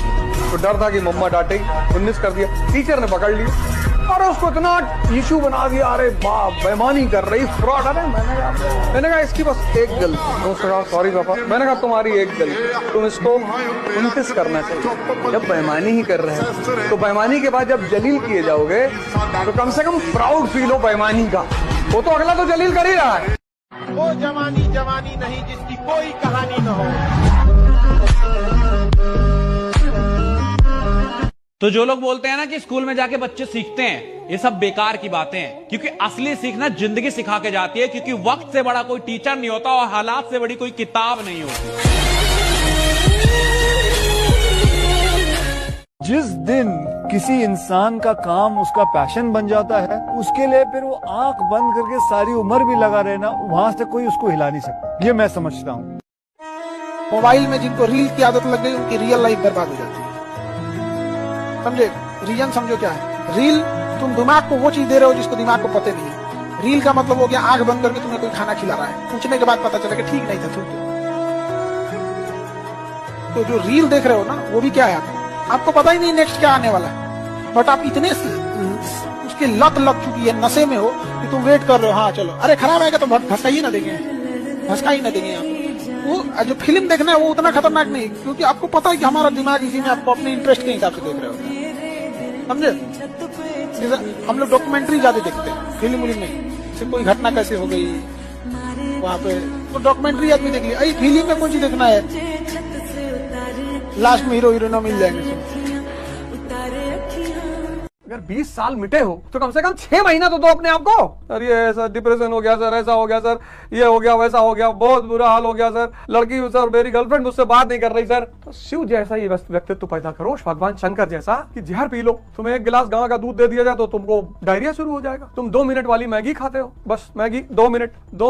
तो डर था कि मम्मा डांटेगी, 19 कर दिया। टीचर ने पकड़ लिया और उसको इतना इशू बना दिया, अरे बाप बेईमानी कर रही, फ्रॉड। अरे मैंने कहा इसकी बस एक गलती। उसने कहा सॉरी पापा। मैंने कहा तुम्हारी एक गलती, तुम इसको 29 करना चाहिए। जब बेईमानी ही कर रहे हैं तो बेईमानी के बाद जब जलील किए जाओगे तो कम से कम प्राउड फील हो बेईमानी का। वो तो अगला तो जलील कर ही रहा है। वो जवानी जवानी नहीं जिसकी कोई कहानी न हो। तो जो लोग बोलते हैं ना कि स्कूल में जाके बच्चे सीखते हैं, ये सब बेकार की बातें हैं। क्योंकि असली सीखना जिंदगी सिखा के जाती है। क्योंकि वक्त से बड़ा कोई टीचर नहीं होता और हालात से बड़ी कोई किताब नहीं होती। जिस दिन किसी इंसान का काम उसका पैशन बन जाता है, उसके लिए फिर वो आंख बंद करके सारी उम्र भी लगा रहना, वहां से कोई उसको हिला नहीं सकता। ये मैं समझता हूँ। मोबाइल में जिनको रील की आदत लग गई, उनकी रियल लाइफ बर्बाद हो जाती है। समझे? रीजन समझो क्या है। रील, तुम दिमाग को वो चीज दे रहे हो जिसको दिमाग को पता नहीं है। रील का मतलब हो गया आंख बंद करके तुम्हें कोई खाना खिला रहा है, पूछने के बाद पता चला कि ठीक नहीं था तुम तो जो रील देख रहे हो ना, वो भी क्या है, आपको पता ही नहीं नेक्स्ट क्या आने वाला है। बट आप इतने उसके लत लग चुकी है, नशे में हो कि तुम वेट कर रहे हो। हाँ चलो, अरे खराब आएगा तो धसका ही ना देंगे, धसका ही ना देंगे आप। वो जो फिल्म देखना है वो उतना खतरनाक नहीं, क्योंकि आपको पता है कि हमारा दिमाग इसी में, आपको अपने इंटरेस्ट के हिसाब से देख रहे हो। समझे? जैसे हम लोग डॉक्यूमेंट्री ज्यादा देखते हैं, फिल्म नहीं। जैसे कोई घटना कैसे हो गई वहां पे, तो डॉक्यूमेंट्री आदमी देख लिया। फिल्म में कौन सी देखना है, लास्ट में हीरो हीरोइन मिल जाएंगे। अगर 20 साल मिटे हो तो कम से कम 6 महीना तो दो अपने आप को। सर ये ऐसा डिप्रेशन हो गया सर, ऐसा हो गया सर, ये हो गया, वैसा हो गया, बहुत बुरा हाल हो गया सर, लड़की सर, मेरी गर्लफ्रेंड मुझसे बात नहीं कर रही सर। तो शिव जैसा ये व्यक्तित्व पैदा करो, भगवान शंकर जैसा, कि जहर पी लो। तुम्हें 1 गिलास गां का दूध दे दिया जाए तो तुमको डायरिया शुरू हो जाएगा। तुम 2 मिनट वाली मैगी खाते हो, बस मैगी 2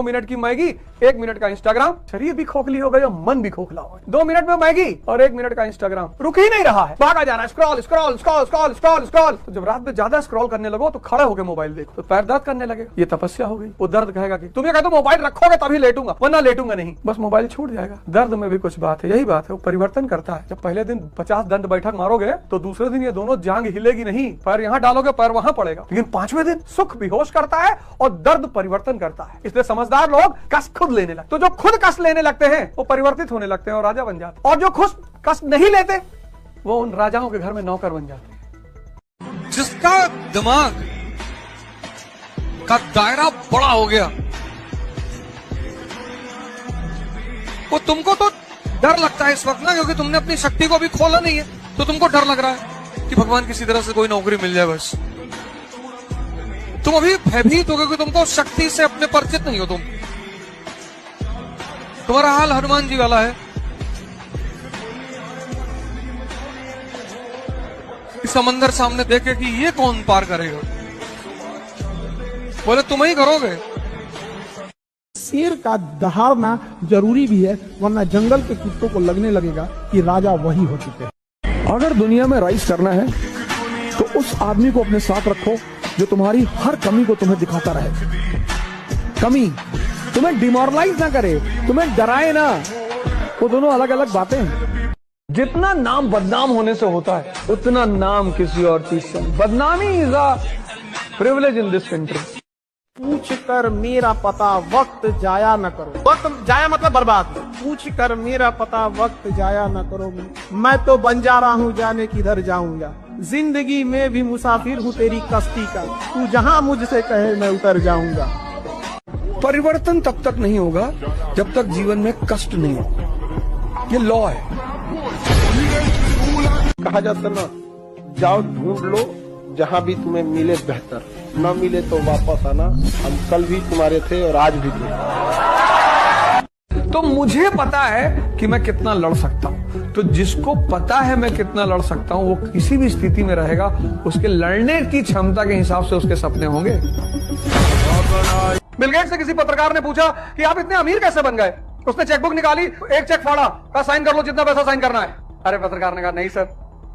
मिनट की मैगी, 1 मिनट का इंस्टाग्राम। शरीर भी खोखली हो गई और मन भी खोखला हो गया। 2 मिनट में मैगी और 1 मिनट का इंस्टाग्राम, रुक ही नहीं रहा है, भागा जा रहा है। Scroll scroll scroll scroll scroll scroll. तो जब रात में ज्यादा स्क्रॉल करने लगो तो खड़े होकर मोबाइल देखो तो पैर दर्द करने लगेगा। ये तपस्या हो गई। वो दर्द कहेगा कि तुम ये कहते हो मोबाइल रखोगे तभी लेटूंगा, वरना लेटूंगा नहीं। बस मोबाइल छूट जाएगा। दर्द में भी कुछ बात है, यही बात है, वो परिवर्तन करता है। जब पहले दिन 50 दंड बैठक मारोगे तो दूसरे दिन ये दोनों जांग हिलेगी नहीं, पैर यहाँ डालोगे पैर वहां पड़ेगा। लेकिन 5वें दिन सुख बेहोश करता है और दर्द परिवर्तन करता है। इसलिए समझदार लोग कष्ट खुद लेने लगते। तो जो खुद कष्ट लेने लगते हैं वो परिवर्तित होने लगते हैं और राजा बन जाते हैं, और जो खुद कष्ट नहीं लेते वो उन राजाओं के घर में नौकर बन जाते हैं। जिसका दिमाग का दायरा बड़ा हो गया, वो तुमको तो डर लगता है इस वक्त ना, क्योंकि तुमने अपनी शक्ति को अभी खोला नहीं है, तो तुमको डर लग रहा है कि भगवान किसी तरह से कोई नौकरी मिल जाए। बस तुम अभी भयभीत हो, क्योंकि तुमको शक्ति से अपने परिचित नहीं हो। तुम्हारा हाल हनुमान जी वाला है। समंदर सामने देखे कि ये कौन पार करेगा, बोले तुम ही करोगे। शेर का दहाड़ना जरूरी भी है, वरना जंगल के कुत्तों को लगने लगेगा कि राजा वही हो चुके हैं। अगर दुनिया में राइज करना है तो उस आदमी को अपने साथ रखो जो तुम्हारी हर कमी को तुम्हें दिखाता रहे। कमी तुम्हें डिमोरलाइज ना करे, तुम्हें डराए ना, वो दोनों अलग अलग बातें हैं। जितना नाम बदनाम होने से होता है उतना नाम किसी और चीज से। बदनामी is a privilege in this country. पूछ कर मेरा पता वक्त जाया न करो। वक्त जाया मतलब बर्बाद। पूछ कर मेरा पता वक्त जाया न करो, मैं तो बन जा रहा हूँ जाने किधर जाऊंगा। जिंदगी में भी मुसाफिर हूँ तेरी कश्ती का, तू जहाँ मुझसे कहे मैं उतर जाऊंगा। परिवर्तन तब तक नहीं होगा जब तक जीवन में कष्ट नहीं होगा, ये लॉ है। कहा जाता ना, जाओ ढूंढ लो जहाँ भी तुम्हें मिले बेहतर, न मिले तो वापस आना। हम कल भी तुम्हारे थे और आज भी थे। तो मुझे पता है कि मैं कितना लड़ सकता हूँ, तो जिसको पता है मैं कितना लड़ सकता हूँ वो किसी भी स्थिति में रहेगा, उसके लड़ने की क्षमता के हिसाब से उसके सपने होंगे। बिल गेट्स से किसी पत्रकार ने पूछा कि आप इतने अमीर कैसे बन गए। उसने चेकबुक निकाली, एक चेक फाड़ा, कहा साइन कर लो जितना पैसा साइन करना है। अरे पत्रकार ने कहा नहीं सर।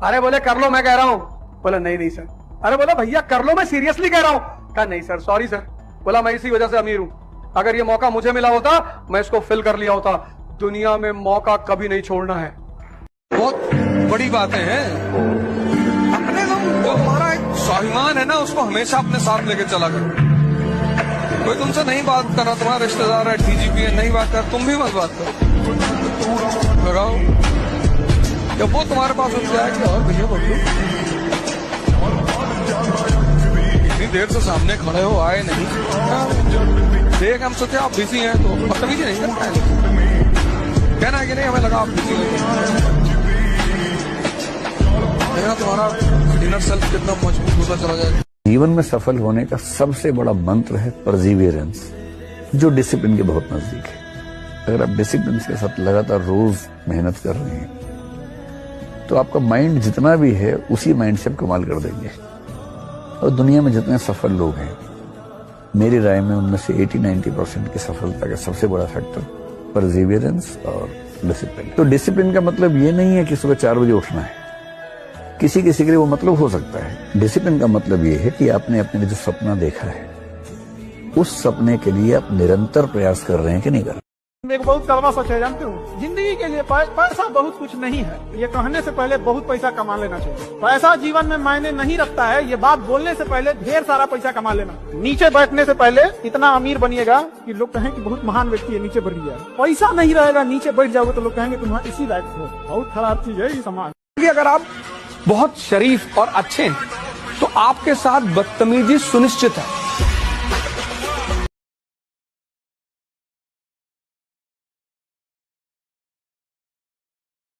अरे बोले कर लो मैं कह रहा हूँ। बोला नहीं सर। अरे बोला भैया कर लो मैं सीरियसली कह रहा हूँ। कहा नहीं सर, सॉरी सर। बोला मैं इसी वजह से अमीर हूँ, अगर ये मौका मुझे मिला होता मैं इसको फिल कर लिया होता। दुनिया में मौका कभी नहीं छोड़ना है। बहुत बड़ी बातें हैं। अपने जो हमारा एक स्वाभिमान है ना, उसको हमेशा अपने साथ लेके चला करो। कोई तुमसे नहीं बात कर रहा, तुम्हारा रिश्तेदार है, डीजीपी है, नहीं बात कर, तुम भी मत बात करो। लगाओ जब वो तुम्हारे पास उठ जाएगी और भैया बोलो इतनी देर से सामने खड़े हो, आए नहीं। देख हम सोचे आप बिजी हैं तो बदतमीजी नहीं करना है, कहना है कि नहीं हमें लगा आप बिजी हैं। तुम्हारा इनर सेल्फ कितना मजबूत होता चला जाएगा। जीवन में सफल होने का सबसे बड़ा मंत्र है परसिवियरेंस, जो डिसिप्लिन के बहुत नजदीक है। अगर आप डिसिप्लिन के साथ लगातार रोज मेहनत कर रहे हैं तो आपका माइंड जितना भी है उसी माइंड से आप कमाल कर देंगे। और दुनिया में जितने सफल लोग हैं, मेरी राय में उनमें से 80-90% की सफलता का सबसे बड़ा फैक्टर परसिवियरेंस और डिसिप्लिन। तो डिसिप्लिन का मतलब ये नहीं है कि सुबह 4 बजे उठना है, किसी किसी के लिए वो मतलब हो सकता है। डिसिप्लिन का मतलब ये है कि आपने अपने लिए जो सपना देखा है उस सपने के लिए आप निरंतर प्रयास कर रहे हैं कि नहीं कर रहे। एक बहुत कड़वा सच है, जानते हो, जिंदगी के लिए पैसा बहुत कुछ नहीं है। ये कहने से पहले बहुत पैसा कमा लेना चाहिए। पैसा जीवन में मायने नहीं रखता है, ये बात बोलने से पहले ढेर सारा पैसा कमा लेना। नीचे बैठने से पहले इतना अमीर बनिएगा कि लोग कहें कि बहुत महान व्यक्ति है, नीचे बैठ गया। पैसा नहीं रहेगा, नीचे बैठ जाओगे तो लोग कहेंगे तुम्हारा इसी लायक हो। बहुत खराब चीज है ये समाज। अगर आप बहुत शरीफ और अच्छे हैं तो आपके साथ बदतमीजी सुनिश्चित है।